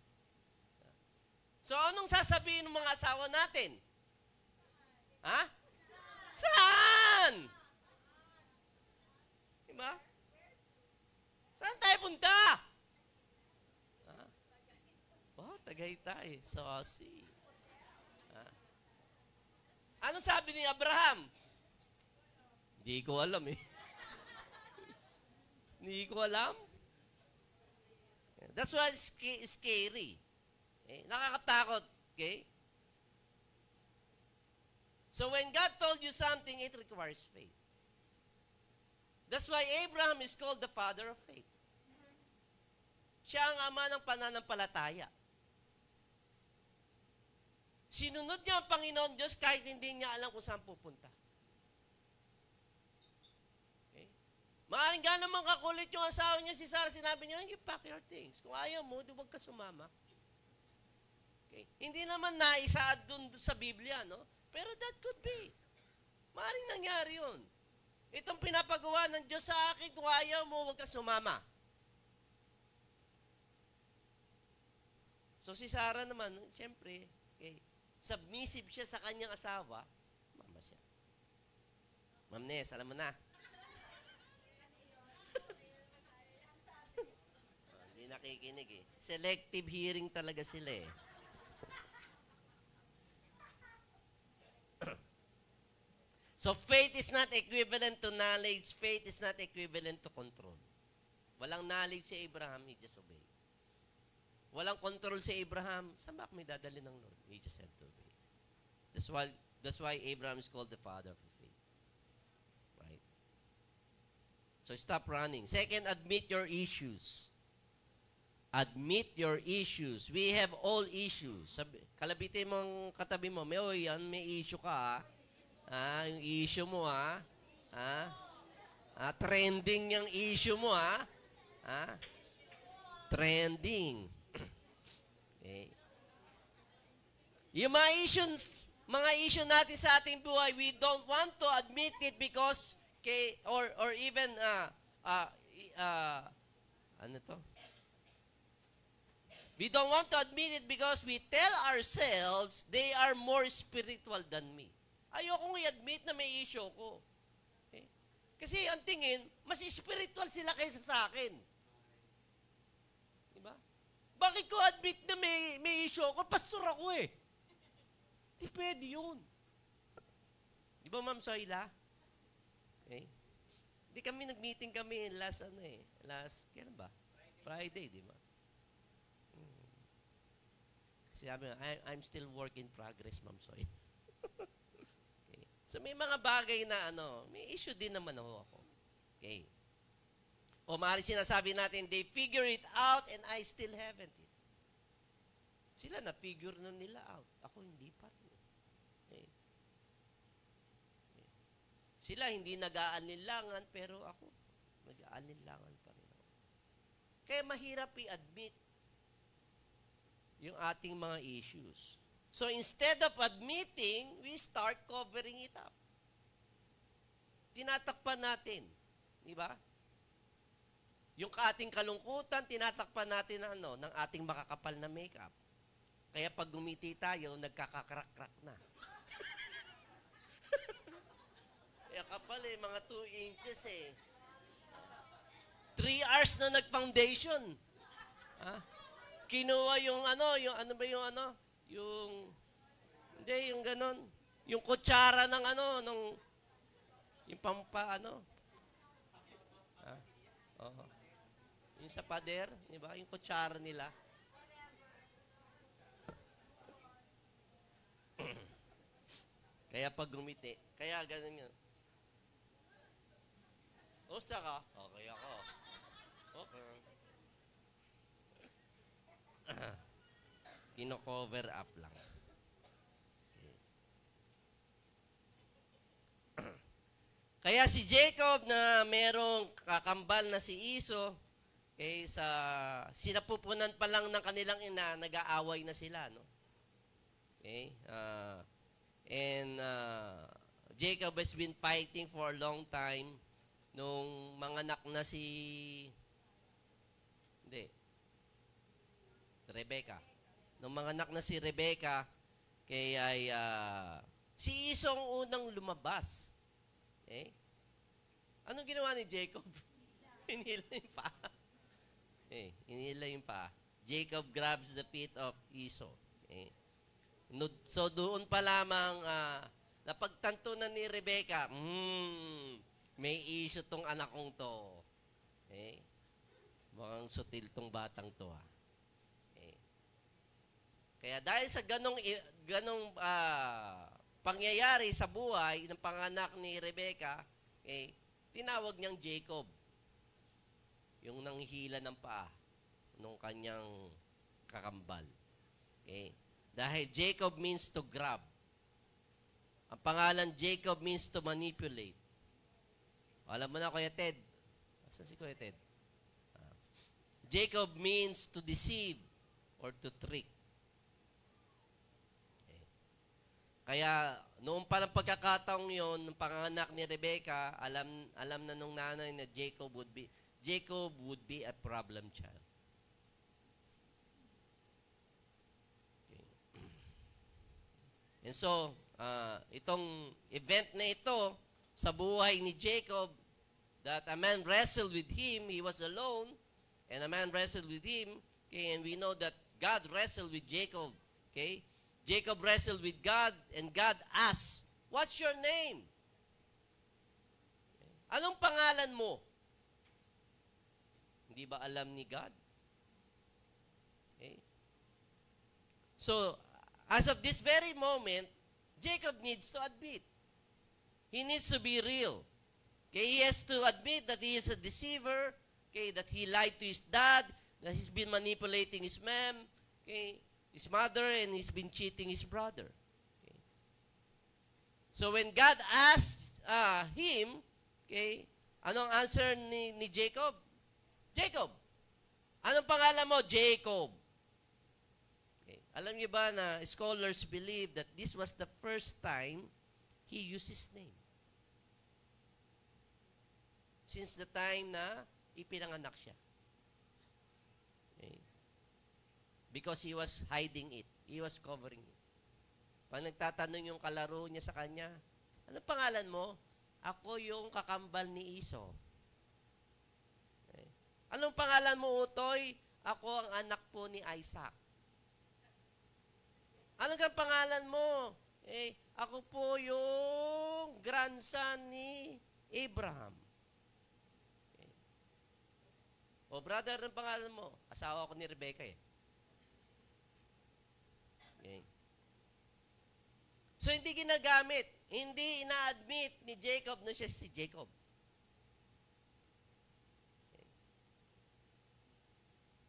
So, anong sasabihin ng mga asawa natin? Ha? Saan? Diba? Saan tayo punta? Ha? Oh, Tagaytay. Saucy. Ha? Ano sabi ni Abraham? Hindi ko alam eh. Hindi ko alam. That's why it's scary. Okay? Nakakatakot. Okay? So when God told you something, it requires faith. That's why Abraham is called the father of faith. Siya ang ama ng pananampalataya. Sinunod niya ang Panginoon Diyos kahit hindi niya alam kung saan pupunta. Maaaring nga naman kakulit yung asawa niya, si Sarah, sinabi niya, you pack your things. Kung ayaw mo, di wag ka sumama. Okay? Hindi naman naisaad dun sa Biblia, no? Pero that could be. Maaaring nangyari yun. Itong pinapagawa ng Diyos sa akin, kung ayaw mo, wag ka sumama. So si Sarah naman, siyempre, okay, submissive siya sa kanyang asawa, mama siya. Ma'am Nes, alam mo na. Nakikinig eh. Selective hearing talaga sila eh. So faith is not equivalent to knowledge. Faith is not equivalent to control. Walang knowledge si Abraham, he just obey. Walang control si Abraham, saan ba kami dadali ng Lord? He just had to obey. That's why Abraham is called the father of faith. Right? So stop running. Second, admit your issues. Admit your issues. We have all issues. Kalabitin mong katabi mo, may issue ka, ha? Yung issue mo, ha? Trending yung issue mo, ha? Trending. Okay. Yung mga issue natin sa ating buhay, we don't want to admit it because, or even, ano to? We don't want to admit it because we tell ourselves they are more spiritual than me. Ayokong i-admit na may issue ko. Okay? Kasi ang tingin, mas spiritual sila kaysa sa akin. Diba? Bakit ko admit na may issue ko? Pastor ako eh. Di pwede yun. Di ba, Ma'am Soyla? Okay? Di kami nag-meeting kami last, kailan ba? Friday, di ba? Sabi nga, I'm still work in progress, Ma'am Soy. Okay. So may mga bagay na may issue din naman ako. Okay. O maaari sinasabi natin, they figure it out and I still haven't it. Sila na-figure na nila out. Ako hindi pa. Okay. Okay. Sila hindi nag-aalinlangan, pero ako nag-aalinlangan pa rin ako. Kaya mahirap i-admit yung ating mga issues. So instead of admitting, we start covering it up. Tinatakpan natin. Di ba? Yung ating kalungkutan, tinatakpan natin ng ating makakapal na makeup. Kaya pag gumiti tayo, nagkakakrak-krak na. Kaya kapal eh, mga 2 inches eh. 3 hours na nag-foundation. Kinuha yung yung ganon, yung kutsara ng yung yung sa pader, di ba? Yung kutsara nila. Kaya pag gumiti, kaya ganun yun. Gusto ka? Okay ako. Okay. Kino-cover up lang. Okay. Kaya si Jacob na merong kakambal na si Iso, sinapupunan pa lang ng kanilang ina, nag-aaway na sila, no? Okay? Jacob has been fighting for a long time nung manganak na Rebecca. Nung manganak na si Rebecca, si Esau ang unang lumabas. Okay? Anong ginawa ni Jacob? Hinila yung paa. Okay, hinila yung paa. Jacob grabs the feet of Esau. Okay? So doon pa lamang napagtanto na ni Rebecca, may issue tong anak kong to. Okay? Mukhang sutil tong batang to. Okay? Kaya dahil sa ganong pangyayari sa buhay ng panganak ni Rebecca, okay, tinawag niyang Jacob. Yung nanghila ng paa nung kanyang kakambal. Okay? Dahil Jacob means to grab. Ang pangalan Jacob means to manipulate. Alam mo na, Kuya Ted. Asan si Kuya Ted? Jacob means to deceive or to trick. Okay. Kaya, noong parang pagkakataong yon, ng panganak ni Rebecca, alam na nung nanay na Jacob would be a problem child. Okay. And so, itong event na ito sa buhay ni Jacob, that a man wrestled with him, he was alone, and a man wrestled with him, okay, and we know that God wrestled with Jacob. Okay? Jacob wrestled with God, and God asked, "What's your name?" Okay. Anong pangalan mo? Hindi ba alam ni God? Okay. So, as of this very moment, Jacob needs to admit. He needs to be real. Okay, he has to admit that he is a deceiver, okay, that he lied to his dad, that he's been manipulating his mother, and he's been cheating his brother. Okay. So when God asked him, okay, anong answer ni Jacob? Jacob. Anong pangalan mo? Jacob. Okay. Alam niyo ba na scholars believe that this was the first time he used his name? Since the time na ipinanganak siya. Okay. Because he was hiding it. He was covering it. Pag nagtatanong yung kalaro niya sa kanya, anong pangalan mo? Ako yung kakambal ni Esau. Anong pangalan mo, Utoy? Ako ang anak po ni Isaac. Anong ang pangalan mo? Ako po yung grandson ni Abraham. Okay. O brother, anong pangalan mo? Asawa ko ni Rebecca . Okay. So hindi ginagamit, hindi ina-admit ni Jacob na siya si Jacob.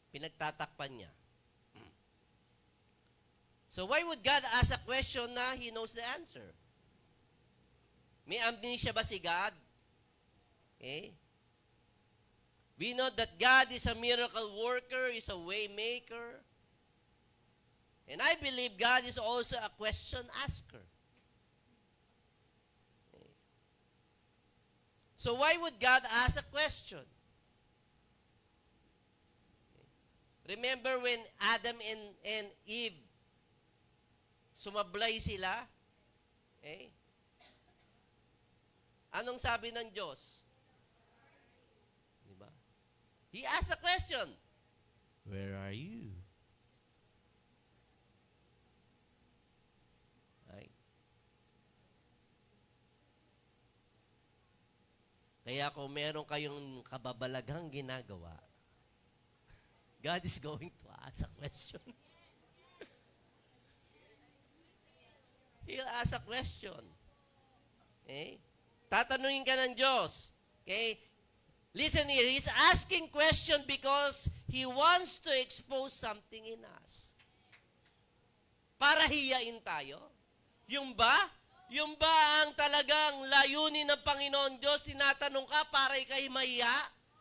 Pinagtatakpan niya. So why would God ask a question na He knows the answer? May amnesia ba si God? Okay. We know that God is a miracle worker, is a way maker. And I believe God is also a question asker. Okay. So why would God ask a question? Remember when Adam and Eve, sumablay sila? Okay? Anong sabi ng Diyos? Diba? He asked a question. Where are you? Right? Kaya kung meron kayong kababalaghang ginagawa, God is going to ask a question. He'll ask a question. Okay? Tatanungin ka ng Diyos. Okay? Listen here, He's asking question because He wants to expose something in us. Para hiyain tayo. Yung ba? Yung ba ang talagang layunin ng Panginoon Diyos, tinatanong ka para ikay mahiya?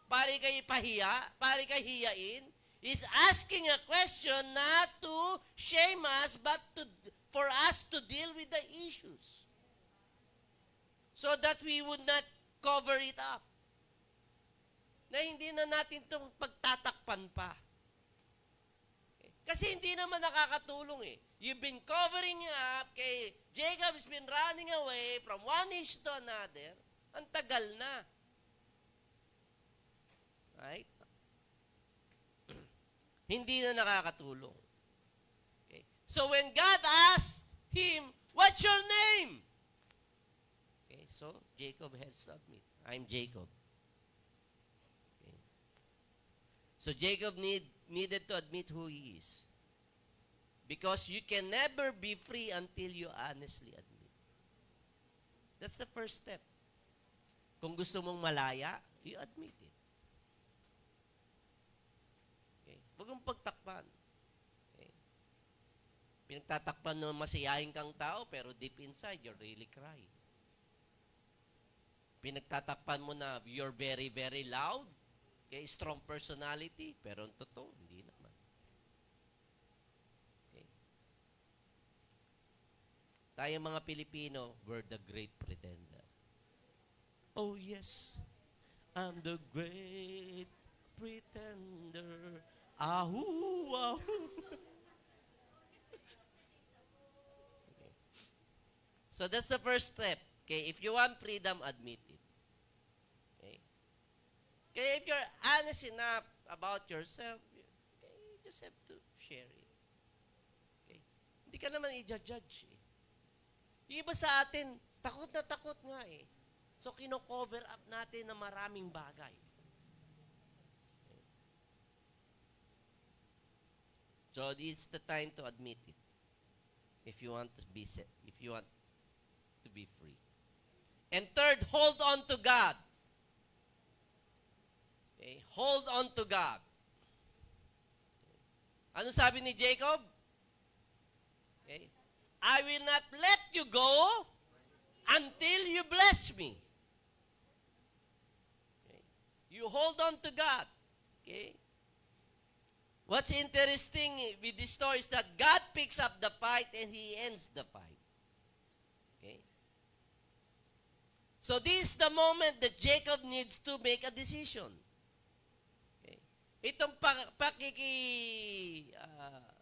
Para ikay ipahiya? Para ikay hiyain? Is asking a question not to shame us, but for us to deal with the issues so that we would not cover it up. Na hindi na natin itong pagtatakpan pa. Kasi hindi naman nakakatulong eh. You've been covering up, kay Jacob has been running away from one issue to another. Ang tagal na. Right? Hindi na nakakatulong. Okay. So when God asked him, what's your name? Okay, so Jacob has to admit, I'm Jacob. Okay. So Jacob needed to admit who he is. Because you can never be free until you honestly admit. That's the first step. Kung gusto mong malaya, you admit it. Huwag mong pagtakpan. Okay. Pinagtatakpan ng masiyahin kang tao, pero deep inside, you're really crying. Pinagtatakpan mo na you're very, very loud, okay, strong personality, pero ang totoo, hindi naman. Okay. Tayo mga Pilipino, we're the great pretender. Oh yes, I'm the great pretender. Ahoo, ahoo. Okay. So that's the first step. Okay, if you want freedom, admit it. Okay. Okay, if you're honest enough about yourself, okay, you just have to share it. Okay. Hindi ka naman i-judge eh. Yung iba sa atin, takot na takot nga eh. So kino-cover up natin na maraming bagay. So it's the time to admit it. If you want to be set, if you want to be free. And third, hold on to God. Okay, hold on to God. Ano sabi ni Jacob? Okay. I will not let you go until you bless me. Okay. You hold on to God. Okay. What's interesting with this story is that God picks up the fight and He ends the fight. Okay? So this is the moment that Jacob needs to make a decision. Okay? Itong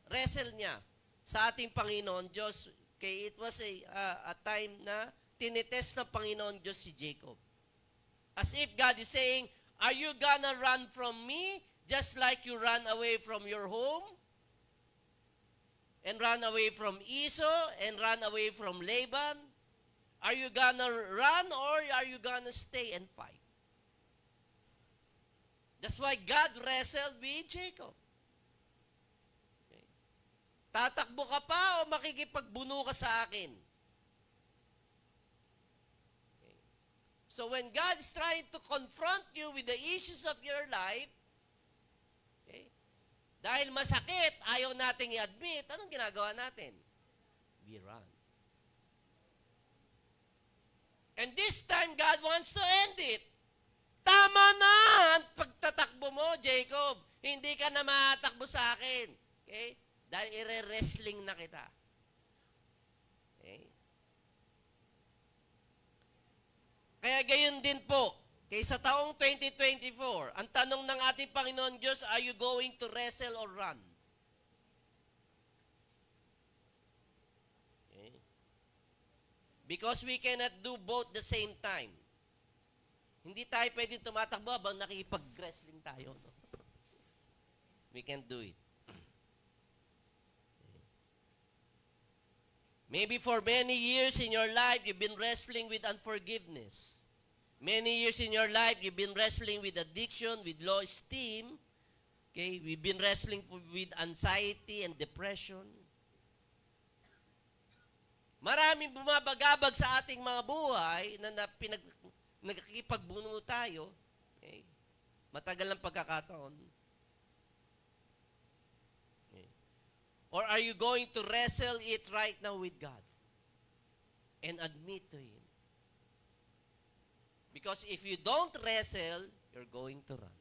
wrestle niya sa ating Panginoon Diyos, okay, it was a time na tinitest ng Panginoon Diyos si Jacob. As if God is saying, are you gonna run from me? Just like you run away from your home, and run away from Esau, and run away from Laban? Are you gonna run, or are you gonna stay and fight? That's why God wrestled with Jacob. Okay. Tatakbo ka pa o makikipagbuno ka sa akin? Okay. So when God is trying to confront you with the issues of your life, dahil masakit, ayaw nating i-admit, anong ginagawa natin? We run. And this time, God wants to end it. Tama na ang pagtatakbo mo, Jacob. Hindi ka na matakbo sa akin. Okay? Dahil ire-wrestling na kita. Okay? Kaya gayon din po, okay, sa taong 2024, ang tanong ng ating Panginoon Diyos, are you going to wrestle or run? Okay. Because we cannot do both the same time. Hindi tayo pwedeng tumatakbo habang nakipag-wrestling tayo. No? We can't do it. Okay. Maybe for many years in your life, you've been wrestling with unforgiveness. Many years in your life, you've been wrestling with addiction, with low esteem. Okay, we've been wrestling with anxiety and depression. Maraming bumabagabag sa ating mga buhay na nagkikipagbuno tayo. Okay, matagal ang pagkakataon. Okay. Or are you going to wrestle it right now with God and admit to Him? Because if you don't wrestle, you're going to run.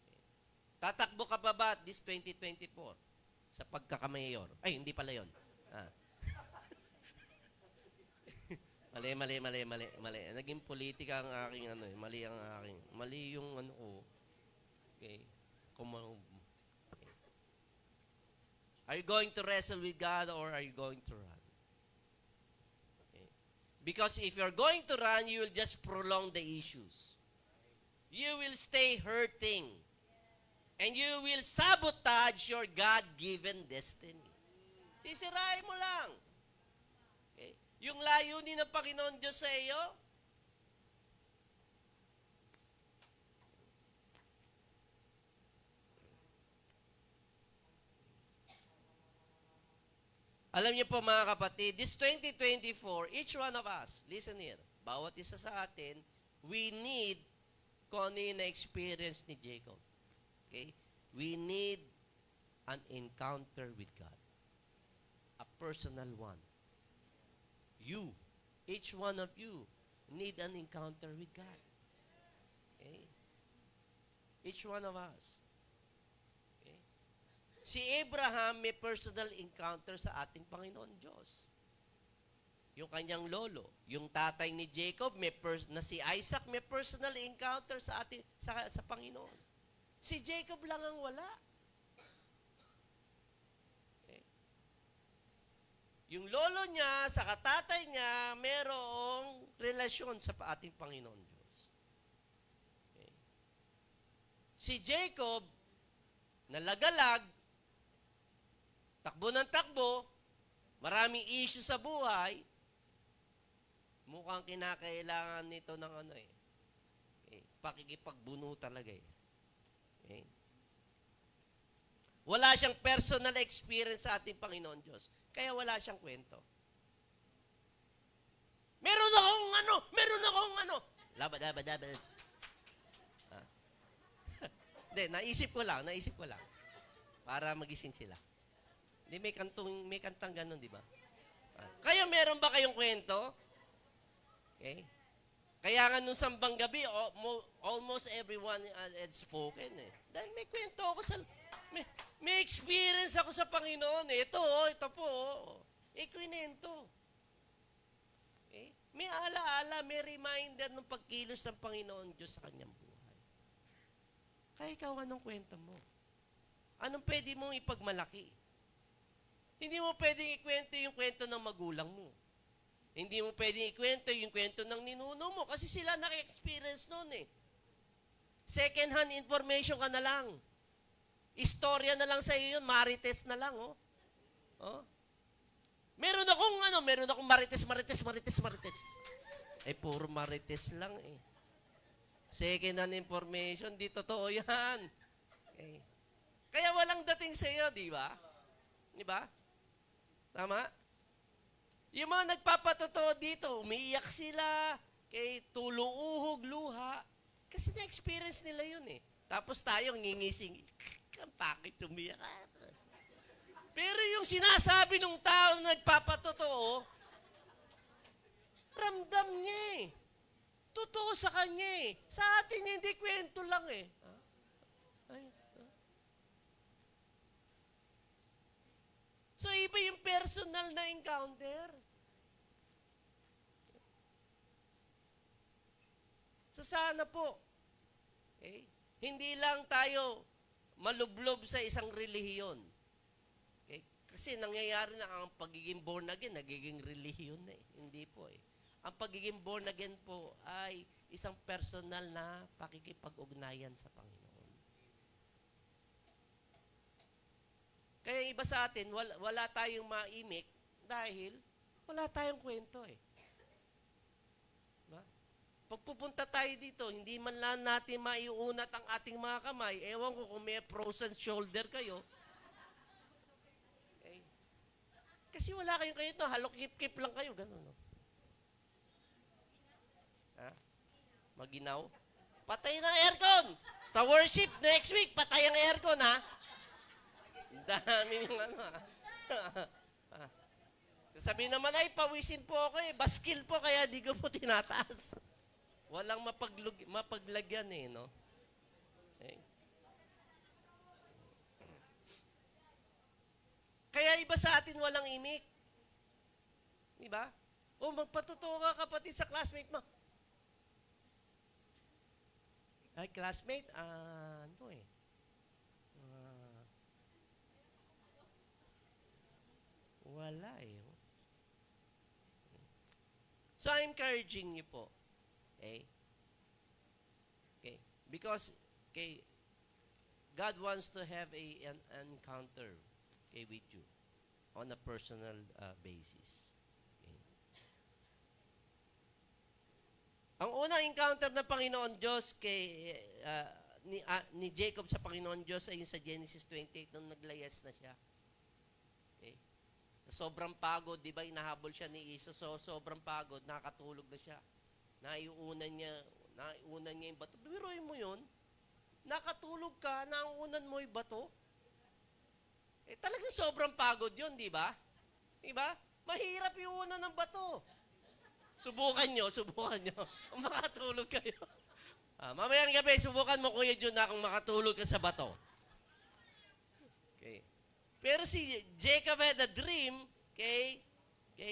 Okay. Tatakbo ka pa ba this 2024? sa pagkakamayor. Ay, hindi pala yun. Ah. Mali. Naging politika ang aking ano eh. Mali ang aking. Mali yung ano ko. Okay. Okay. Are you going to wrestle with God or are you going to run? Okay. Because if you're going to run, you will just prolong the issues. You will stay hurting. And you will sabotage your God-given destiny. Sisirain mo lang. Okay. Yung layunin ng Panginoon Diyos sa iyo, alam niyo po mga kapatid, this 2024, each one of us, listen here, bawat isa sa atin, we need kung ano yung na-experience ni Jacob. Okay? We need an encounter with God. A personal one. You, each one of you, need an encounter with God. Okay? Each one of us. Okay? Si Abraham may personal encounter sa ating Panginoon Diyos. Yung kanyang lolo, yung tatay ni Jacob, na si Isaac, may personal encounter sa ating sa Panginoon. Si Jacob lang ang wala. Okay. Yung lolo niya, sa katatay niya, merong relasyon sa ating Panginoon Diyos. Okay. Si Jacob, nalagalag, takbo ng takbo, maraming issue sa buhay, mukhang kinakailangan nito ng ano eh. Okay. Pakikipagbuno talaga eh. Okay. Wala siyang personal experience sa ating Panginoon Diyos. Kaya wala siyang kwento. Meron akong ano. Labad. Hindi, naisip ko lang. Para magising sila. Hindi, may kantang ganun, di ba? Kaya meron ba kayong kwento? Okay? Kaya nga nung sambang gabi, almost everyone had spoken eh. Dahil may kwento ako may experience ako sa Panginoon eh. Ito po. Kwento. Okay? May alaala, may reminder ng pagkilos ng Panginoon Diyos sa kanyang buhay. Kaya ikaw, anong kwento mo? Anong pwede mong ipagmalaki? Hindi mo pwedeng ikwento yung kwento ng magulang mo. Hindi mo pwedeng ikwento yung kwento ng ninuno mo kasi sila naka-experience noon eh. Second-hand information ka na lang. Istorya na lang sa iyo yun, marites na lang, oh. Meron akong marites. Puro marites lang eh. Second-hand information, di totoo yan. Okay. Kaya walang dating sa iyo, di ba? Di ba? Tama? Yung mga nagpapatotoo dito, umiiyak sila, kay tuluuhog, luha, kasi na-experience nila yun eh. Tapos tayo ngingising, bakit umiyak ka? Pero yung sinasabi ng tao na nagpapatotoo, ramdam niya eh. Totoo sa kanya eh. Sa atin hindi kwento lang eh. So, iba yung personal na encounter. So, sana po, hindi lang tayo malublob sa isang relihiyon. Okay? Kasi nangyayari na ang pagiging born again, nagiging relihiyon na eh. Hindi po eh. Ang pagiging born again po ay isang personal na pakikipag-ugnayan sa Panginoon. Kaya iba sa atin, wala tayong maimik dahil wala tayong kwento eh. Diba? Pag pupunta tayo dito, hindi man lang natin maiunat ang ating mga kamay. Ewan ko kung may frozen shoulder kayo. Okay. Kasi wala kayong kwento, halok kip-kip lang kayo. Ganun, no? Ha? Maginaw? Patay ng aircon! Sa worship, next week, patay ang aircon, ha? Dami yung ano, ha? Sabi naman, ay, pawisin po ako eh. Baskil po, kaya di ko po tinataas. Walang mapaglagyan eh, no? Okay. iba sa atin walang imik. Di ba? O magpatotoo ka kapatid sa classmate mo. Ay, classmate, ano eh. Wala eh. So, I'm encouraging you po. Okay? Okay? Because, okay, God wants to have an encounter, okay, with you on a personal basis. Okay? Ang unang encounter ng Panginoon Diyos ni Jacob sa Panginoon Diyos ay yung sa Genesis 28 nung naglayas na siya. Okay? Sa sobrang pagod, di ba, inahabol siya ni Esau, so sobrang pagod, nakatulog na siya. Naiunan niya yung bato. Biruin mo yun, nakatulog ka, nauunan mo yung bato. Eh, talagang sobrang pagod yun, di ba? Di ba? Mahirap iunan ng bato. Subukan nyo. Makatulog kayo. Mamayang gabi, subukan mo, Kuya Jun, na kung makatulog ka sa bato. Okay. Pero si Jacob had a dream, okay,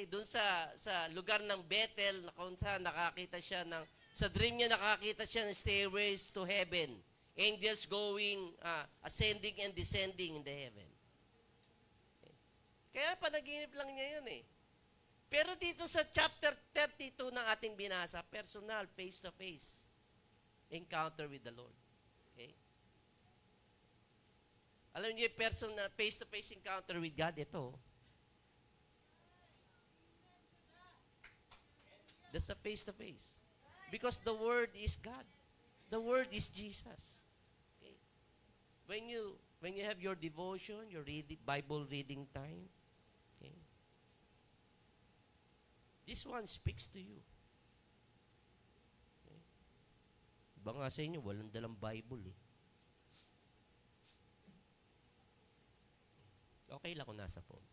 doon sa lugar ng Bethel, kung saan nakakita siya sa dream niya nakakita siya ng stairways to heaven. Angels going, ascending and descending in the heaven. Okay. Kaya panaginip lang niya yun eh. Pero dito sa chapter 32 ng ating binasa, personal, face-to-face encounter with the Lord. Okay? Alam niyo yung personal, face-to-face encounter with God, ito. That's a face-to-face. Because the Word is God. The Word is Jesus. Okay? When you have your devotion, your Bible reading time, okay? This one speaks to you. Okay? Iba nga sa inyo, walang dalang Bible eh. Okay lang kung nasa phone.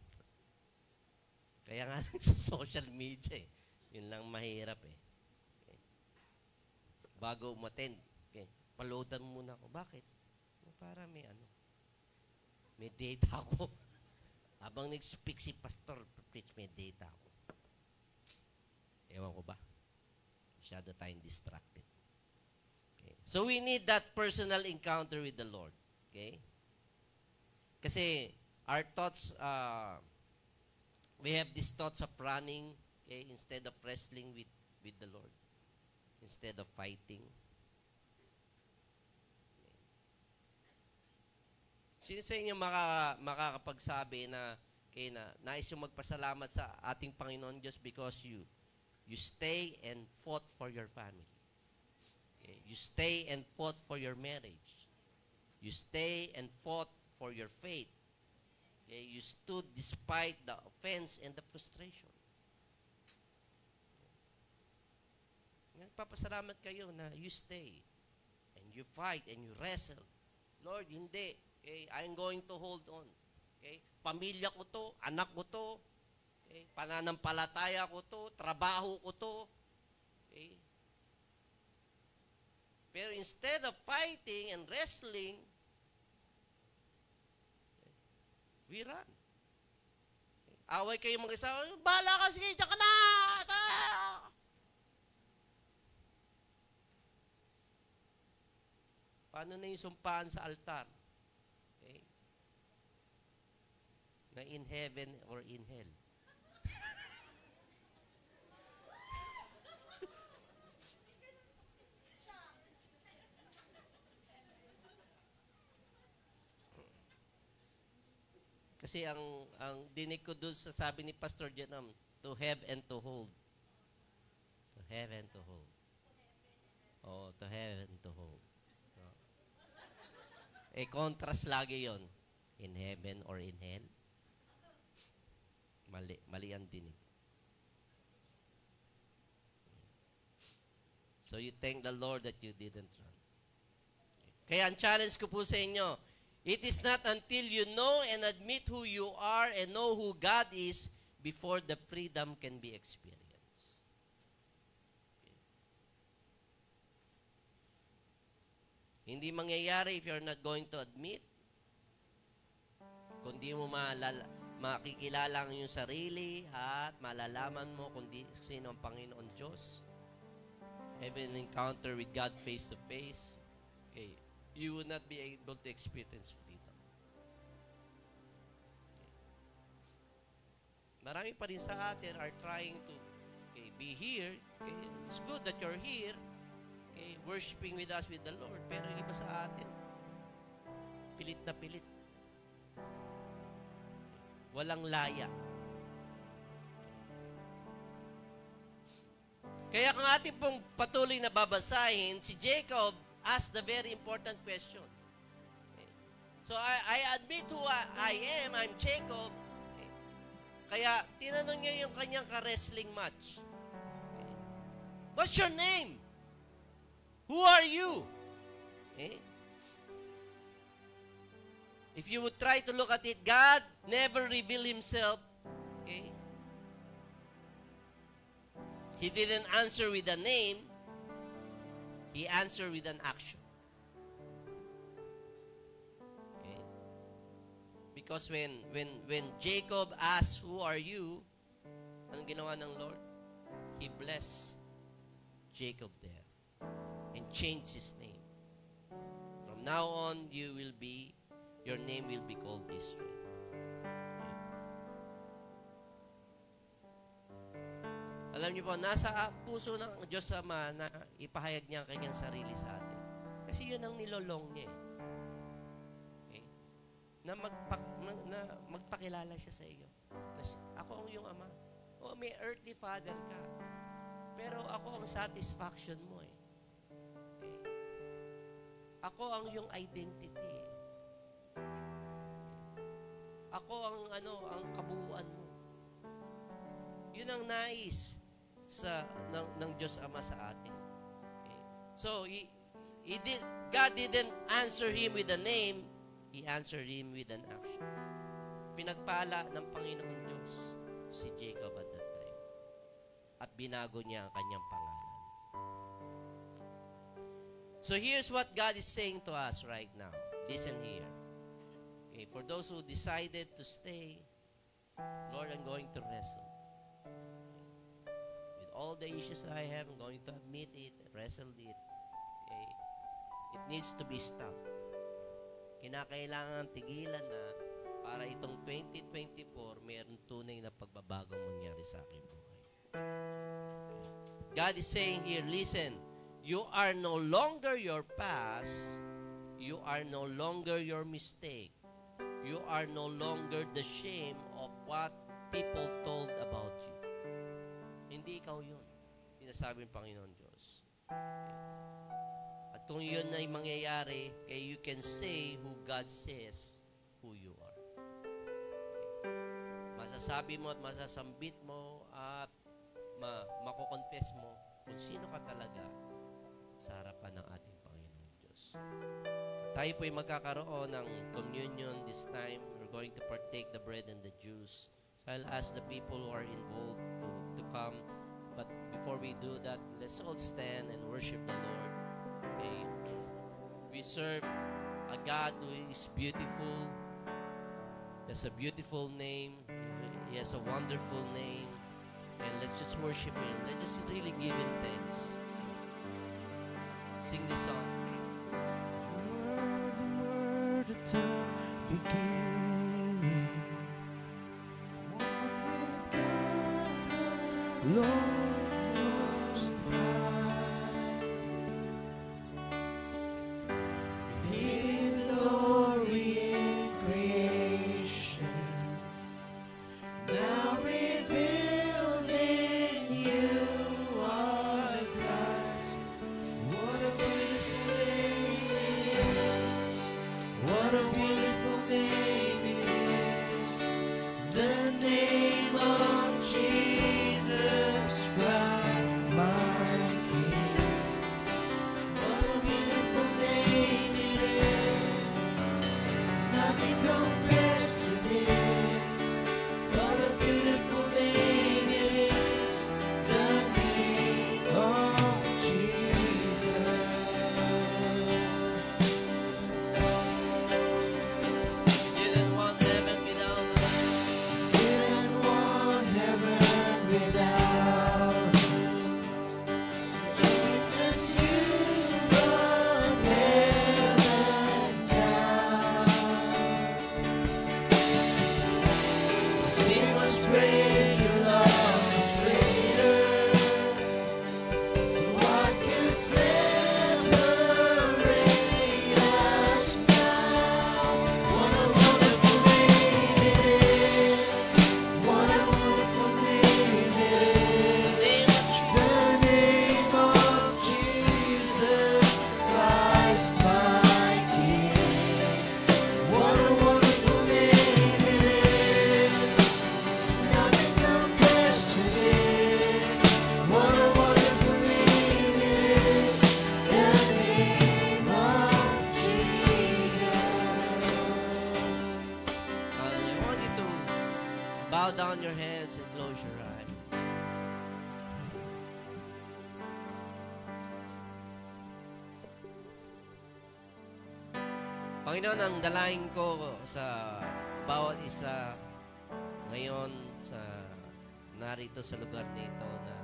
Kaya nga sa social media eh. Yun lang mahirap eh. Okay? Bago umattend, okay, paloadan muna ako. Bakit? Para may data ako. Habang nag-speak si pastor, preach, may data ako. Ewan ko ba? Masyado tayong distracted. Okay. So we need that personal encounter with the Lord. Okay? Kasi our thoughts, we have these thoughts of running, okay, instead of wrestling with the Lord. Instead of fighting. Okay. Sino sa inyo makakapagsabi na nais yung magpasalamat sa ating Panginoon Diyos because you stay and fought for your family. Okay? You stay and fought for your marriage. You stay and fought for your faith. Okay? You stood despite the offense and the frustration. Papasalamat kayo na you stay and you fight and you wrestle. Lord, hindi. Okay? I'm going to hold on. Okay? Pamilya ko to, anak ko to, okay? Pananampalataya ko to, trabaho ko to. Okay? Pero instead of fighting and wrestling, okay, we run. Okay? Away kayo mag-isa, bahala ka, sige, diyan ka na! Paano na yung sumpaan sa altar? Okay? Na in heaven or in hell? Kasi ang dinig ko doon sa sabi ni Pastor Janam, to have and to hold. To have and to hold. Oh, to have and to hold. Oh. Eh, contrast lagi yon. In heaven or in hell. Mali ang dinig. So you thank the Lord that you didn't run. Kaya ang challenge ko po sa inyo, it is not until you know and admit who you are and know who God is before the freedom can be experienced. Okay. Hindi mangyayari if you're not going to admit. Kung di mo makikilala ang iyong sarili at malalaman mo kung sino ang Panginoon Diyos. Have an encounter with God face to face. Okay. You will not be able to experience freedom. Okay. Marami pa rin sa atin are trying to be here. Okay. It's good that you're here. Okay. Worshiping with us with the Lord. Pero yung iba sa atin, pilit na pilit. Walang laya. Kaya kung ating pong patuloy na babasahin, si Jacob asked the very important question. Okay. So, I admit who I am. I'm Jacob. Okay. Kaya, tinanong niya yung kanyang ka-wrestling match. Okay. What's your name? Who are you? Okay. If you would try to look at it, God never revealed Himself. Okay? He didn't answer with a name. He answered with an action. Okay? Because when Jacob asked, "Who are you?" anong ginawa ng Lord? He blessed Jacob there and changed his name. From now on, your name will be called Israel. Alam niyo po, nasa puso ng Diyos Ama na ipahayag niya ang kanyang sarili sa atin. Kasi yun ang nilolong niya. Okay? Na magpakilala siya sa iyo. Ako ang iyong Ama. O, may earthly father ka. Pero ako ang satisfaction mo eh. Okay? Ako ang iyong identity eh. Ako ang kabuuan mo. Yun ang nais ng Diyos Ama sa atin. Okay. So, God didn't answer him with a name, He answered him with an action. Pinagpala ng Panginoon Diyos si Jacob at that time. At binago niya ang kanyang pangalan. So, here's what God is saying to us right now. Listen here. Okay, for those who decided to stay, Lord, I'm going to wrestle. With all the issues I have, I'm going to admit it, wrestle it. Okay? It needs to be stopped. Kinakailangan tigilan na para itong 2024, mayroong tunay na pagbabagong mangyari sa aking buhay. God is saying here, listen, you are no longer your past, you are no longer your mistake. You are no longer the shame of what people told about you. Hindi ikaw yun. Sinasabi ng Panginoon Diyos. At kung yun ay mangyayari, you can say who God says who you are. Masasabi mo at masasambit mo at makukonfess mo kung sino ka talaga sa harapan ng ating Panginoon Diyos. Tayo po ay magkakaroon ng communion this time. We're going to partake the bread and the juice. So I'll ask the people who are involved to come. But before we do that, let's all stand and worship the Lord. Okay? We serve a God who is beautiful. He has a beautiful name. He has a wonderful name. And let's just worship Him. Let's just really give Him thanks. Sing this song. The beginning, one with God, the Lord Most High. In glory in creation, now revealed in you are Christ. What a beautiful name it is. What a beautiful name it is, the name of Jesus Christ, my King. What a beautiful name it is, nothing compares to this. What a beautiful name it is, the name of Jesus. Didn't want heaven without us. bow down your heads and close your eyes. Panginoon, ang dalahin ko sa bawat isa ngayon sa narito sa lugar nito na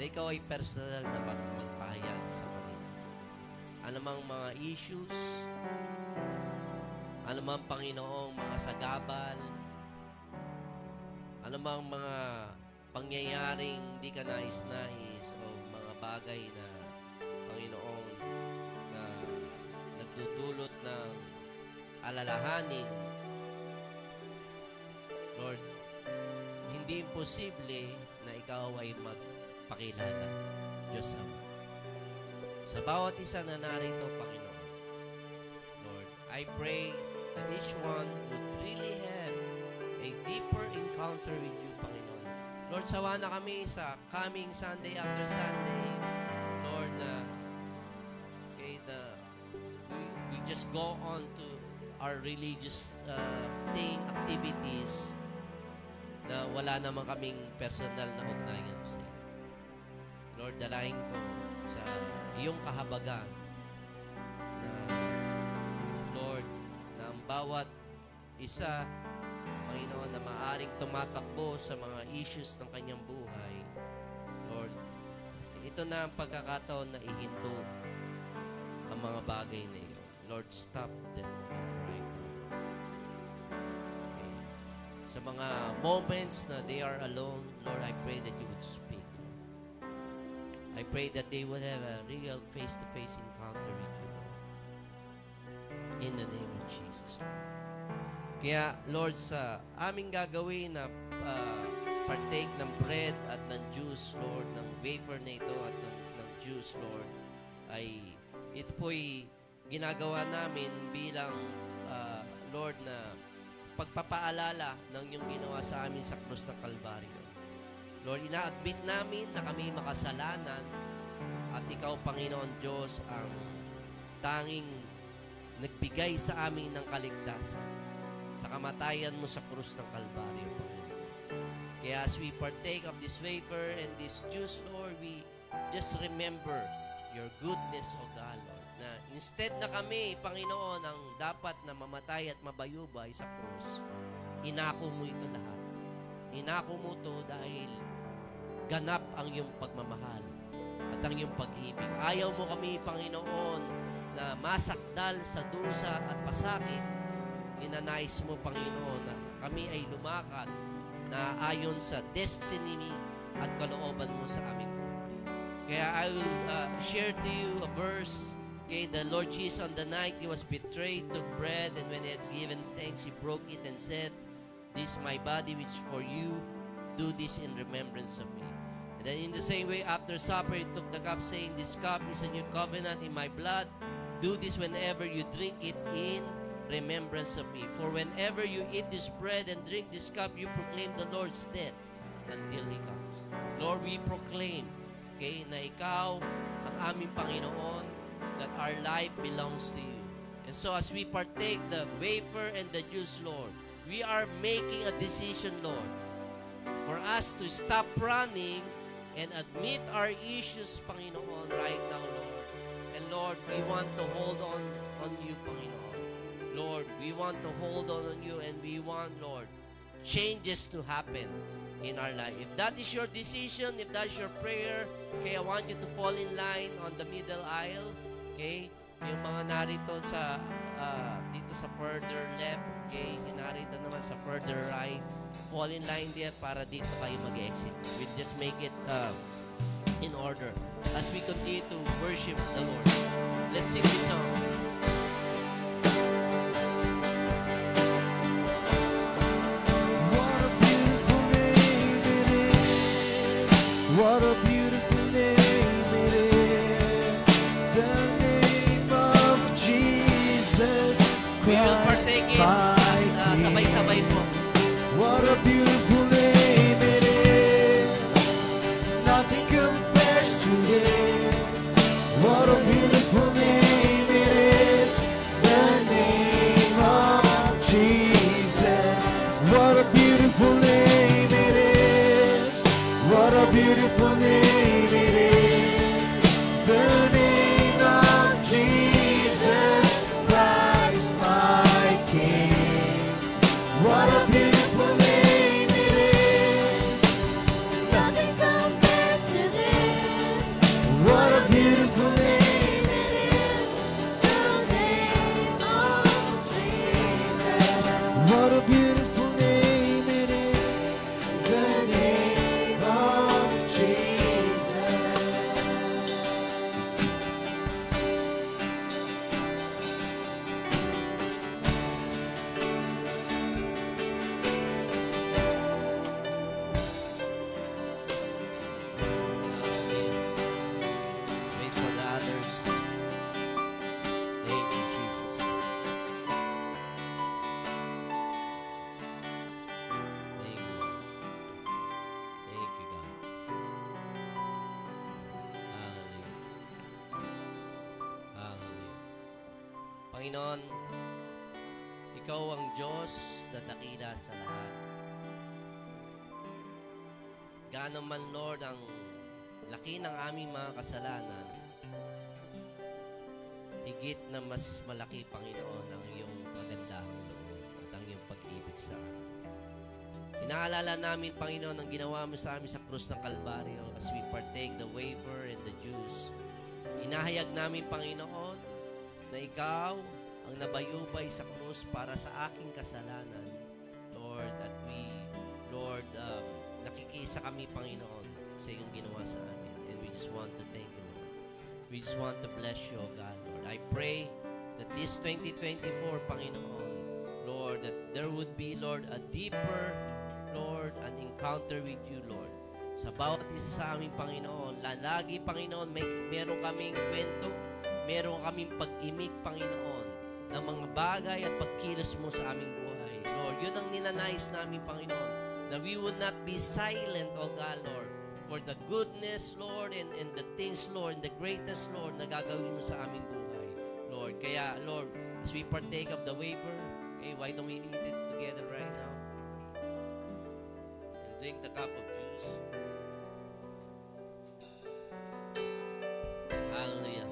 ikaw ay personal na magpahayag sa kanila. Anumang mga issues, anumang Panginoong mga sagabal, anumang mga pangyayaring di ka nais-nais o mga bagay na Panginoon na nagdudulot ng alalahanin, Lord, hindi imposible na ikaw ay magpakilala, Diyos Ama. Sa bawat isa na narito, Panginoon, Lord, I pray that each one would really have a deeper encounter with you, Panginoon. Lord, sawa na kami sa coming Sunday after Sunday, Lord, na we just go on to our religious activities na wala naman kaming personal na ugnayan sa iyo. Lord, dalahin ko sa iyong kahabagan na, Lord, na ang bawat isa, Panginoon, na maaring tumatakbo sa mga issues ng kanyang buhay, Lord, ito na ang pagkakataon na ihinto ang mga bagay na iyo. Lord, stop them right now. Okay. Sa mga moments na they are alone, Lord, I pray that you would speak. I pray that they would have a real face-to-face encounter with you, Lord. In the name of Jesus, Lord. Kaya, Lord, sa aming gagawin na partake ng bread at ng juice, Lord, ng wafer na ito at ng juice, Lord, ay ito po'y ginagawa namin bilang, Lord, na pagpapaalala ng iyong ginawa sa amin sa krus ng Kalbaryo. Lord, ina-admit namin na kami makasalanan at ikaw, Panginoon Diyos, ang tanging nagbigay sa amin ng kaligtasan sa kamatayan mo sa krus ng Kalbaryo, Panginoon. Kaya as we partake of this wafer and this juice, Lord, we just remember your goodness, O God, Lord, na instead na kami, Panginoon, ang dapat na mamatay at mabayubay sa krus, inako mo ito lahat. Inako mo ito dahil ganap ang iyong pagmamahal at ang iyong pag-ibig. Ayaw mo kami, Panginoon, na masakdal sa dusa at pasakit. Ninanais mo, Panginoon, na kami ay lumakad na ayon sa destiny at kalooban mo sa aming buhay. Kaya I will share to you a verse. Okay, the Lord Jesus, on the night he was betrayed, took bread, and when he had given thanks, he broke it and said, "This is my body which for you, do this in remembrance of me." And then in the same way, after supper, he took the cup, saying, "This cup is a new covenant in my blood. Do this whenever you drink it in remembrance of me. For whenever you eat this bread and drink this cup, you proclaim the Lord's death until He comes." Lord, we proclaim, okay, na ikaw ang aming Panginoon, that our life belongs to you. And so as we partake the wafer and the juice, Lord, we are making a decision, Lord, for us to stop running and admit our issues, Panginoon, right now, Lord. And Lord, we want to hold on you, Panginoon. Lord, we want to hold on you, and we want, Lord, changes to happen in our life. If that is your decision, if that's your prayer, okay, I want you to fall in line on the middle aisle. Okay? Yung mga narito sa dito sa further left, okay, narito naman sa further right, fall in line there para dito kayo mag-exit. We'll just make it in order as we continue to worship the Lord. Let's sing this song. What a beautiful name it is, the name of Jesus We will partake it sabay-sabay po. What a beautiful name it is, nothing compares to this. What a beautiful name it is, the name of Jesus. What a beautiful name it is. The name of Jesus Christ, my King. What a beautiful name it is. Nothing compares to this. What a beautiful name it is. The name of Jesus. What a beautiful name it is. The name of Jesus. Let's wait for the others. Thank you, Jesus. Thank you. Thank you, God. Hallelujah. Hallelujah. Panginoon, Ikaw ang Diyos na dakila sa lahat. Gaano man, Lord, ang laki ng aming mga kasalanan, higit na mas malaki, Panginoon, ang iyong magandang loob at ang iyong pag-ibig sa amin. Inaalala namin, Panginoon, ang ginawa mo sa amin sa krus ng Kalbaryo as we partake the wafer and the juice. Inahayag namin, Panginoon, na Ikaw ang nabayubay sa krus para sa aking kasalanan. Lord, at we, Lord, nakikisa kami, Panginoon, sa iyong ginawa sa amin. And we just want to thank you, Lord. We just want to bless you, O God, Lord. I pray that this 2024, Panginoon, Lord, that there would be, Lord, a deeper, Lord, an encounter with you, Lord. Sa bawat isa sa aming Panginoon, lagi, Panginoon, meron kaming kwento, meron kaming pag-imig, Panginoon, ng mga bagay at pagkilos mo sa aming buhay. Lord, yun ang ninanais namin, Panginoon, that we would not be silent, O God, Lord, for the goodness, Lord, and the things, Lord, and the greatness, Lord, na gagawin mo sa aming buhay. Lord, kaya, Lord, as we partake of the wafer, okay, why don't we eat it together right now? And drink the cup of juice. Hallelujah.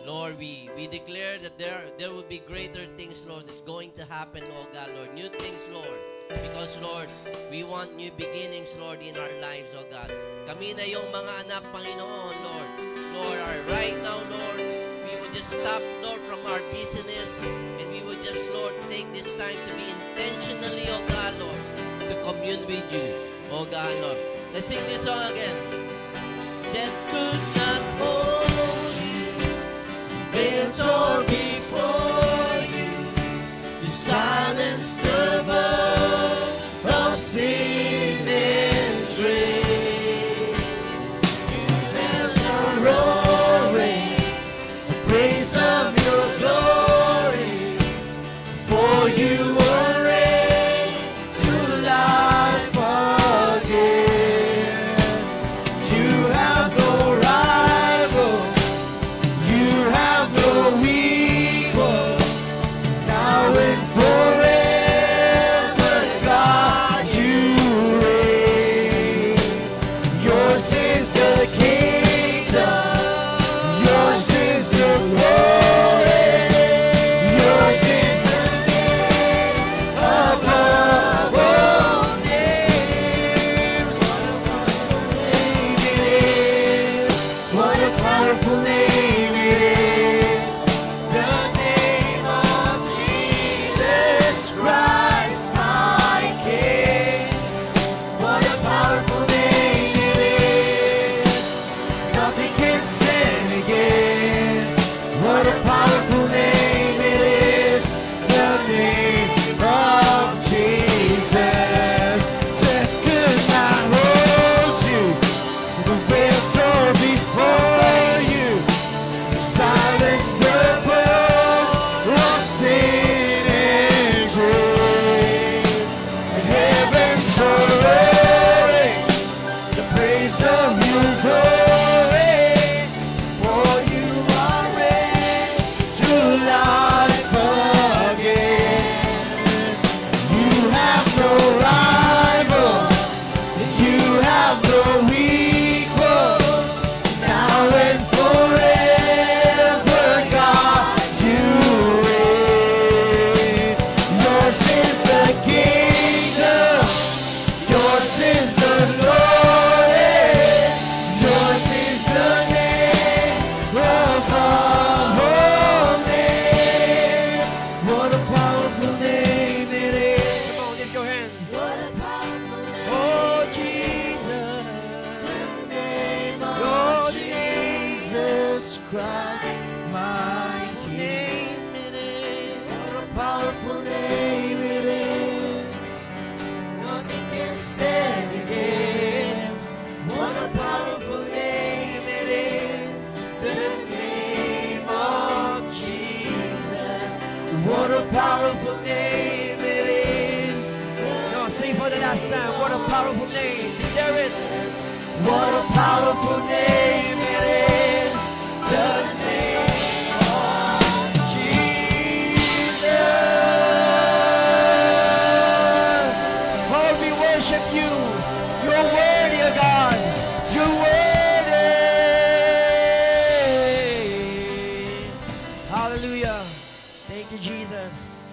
Lord, we declare that there will be greater things, Lord, that's going to happen, oh God, Lord. New things, Lord. Because, Lord, we want new beginnings, Lord, in our lives, oh God. Kami na yung mga anak, Panginoon, Lord. Lord, right now, Lord, we would just stop, Lord, from our business, and we would just, Lord, take this time to be intentionally, oh God, Lord, to commune with you, oh God, Lord. Let's sing this song again. That could not hold you, Veils tore before you. You silenced the voice of sin and grave. There's a roaring, the praise of your glory. For you were raised to life again. You have no rival. You have no Christ, my King. Name it is. What a powerful name it is. Nothing can stand against. What a powerful name it is. The name of Jesus. What a powerful name it is. No, sing for the last time. What a powerful name. Declare it. What a powerful name it is. The name of Jesus. Lord, we worship you. You're worthy, O God. You're worthy. Hallelujah. Thank you, Jesus.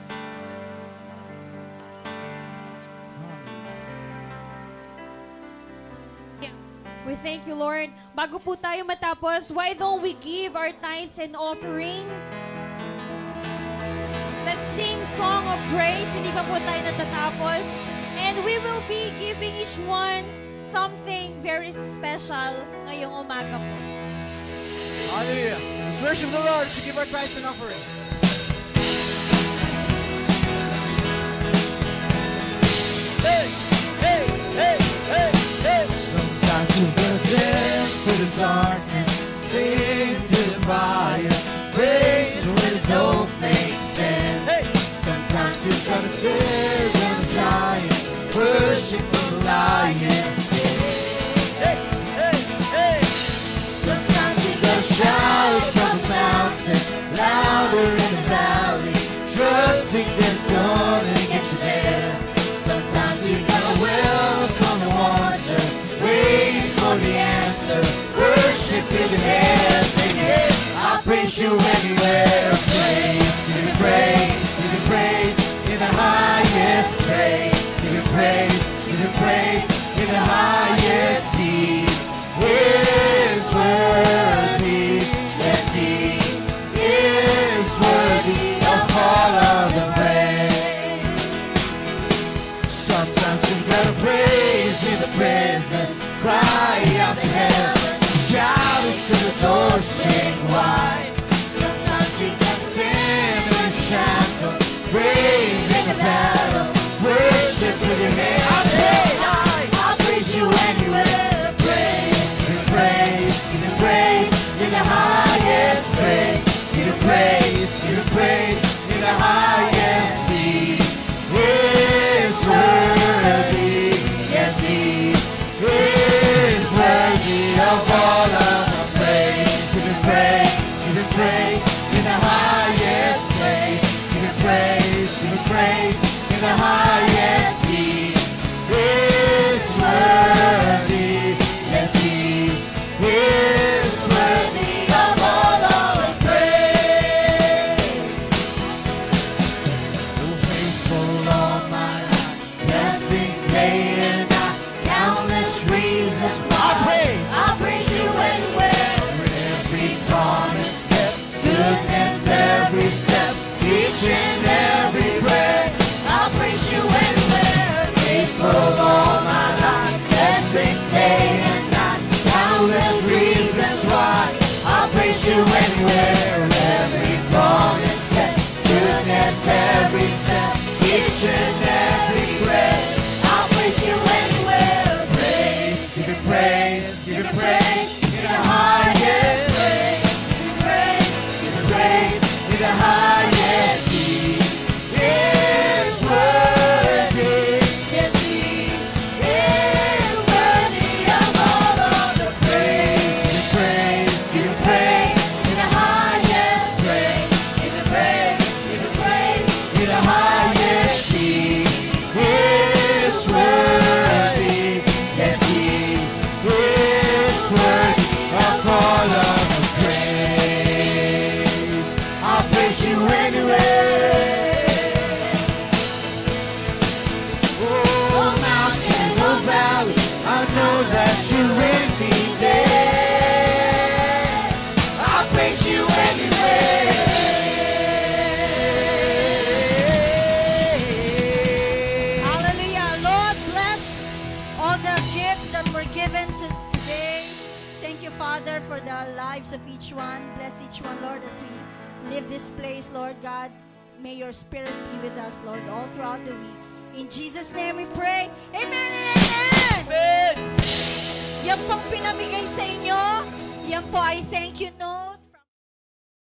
We thank you, Lord. Bago po tayo matapos, why don't we give our tithes and offering? Let's sing Song of Praise. Hindi pa po tayo natatapos. And we will be giving each one something very special ngayong umaga po. Hallelujah. Let's worship the Lord to give our tithes and offering. Hey, hey, hey, hey, hey. Sometimes you gotta dance through the darkness, sing through the fire, praise when it don't make sense. Hey. Sometimes you gotta stare at the giant, worship the lion's Hey, hey, hey. Sometimes you gotta shout from the mountain, louder in the valley, trusting that's gonna get you there. Sometimes you gotta welcome the wonder, wait for the answer, worship in the hands, sing it. I praise you anywhere, praise, give you praise, give you praise, in the highest praise, give you praise, give you praise, in the highest He is worthy, yes He is worthy of all of the praise. Sometimes you gotta praise in the prison, cry out to heaven, shout it to the door, sing wide. Sometimes you gotta stand in the shadow, brave in the battle, worship with your hands. I'll praise you anywhere, praise, give you praise, give you praise, in the highest praise, give you praise, give you praise, in the highest He is worthy, yes He is worthy of all of the praise. Give Him praise, give Him praise, in the highest praise. Give Him praise, give Him praise, in the highest He is worthy, yes He is worthy of all our praise. Oh, faithful all my life, blessings day and night, countless reasons why I'll praise you anywhere. For every promise kept, goodness every step, each and every breath, I'll praise you anywhere. Faithful all my life, blessings day and night, countless reasons why I'll praise you anywhere. Every promise kept, goodness every step, each and every breath, I'll praise you anywhere. Praise, give you praise, give you praise, in the highest praise, give you praise, give you praise, in the highest He is worthy, yes He is worthy of all of the praise. Give you praise, in the highest praise, give you praise, give you praise, in the highest He leave this place, Lord God, may your Spirit be with us, Lord, all throughout the week. In Jesus' name we pray. Amen and amen! Amen! Yan pong pinamigay sa inyo. Yan po ay thank you note.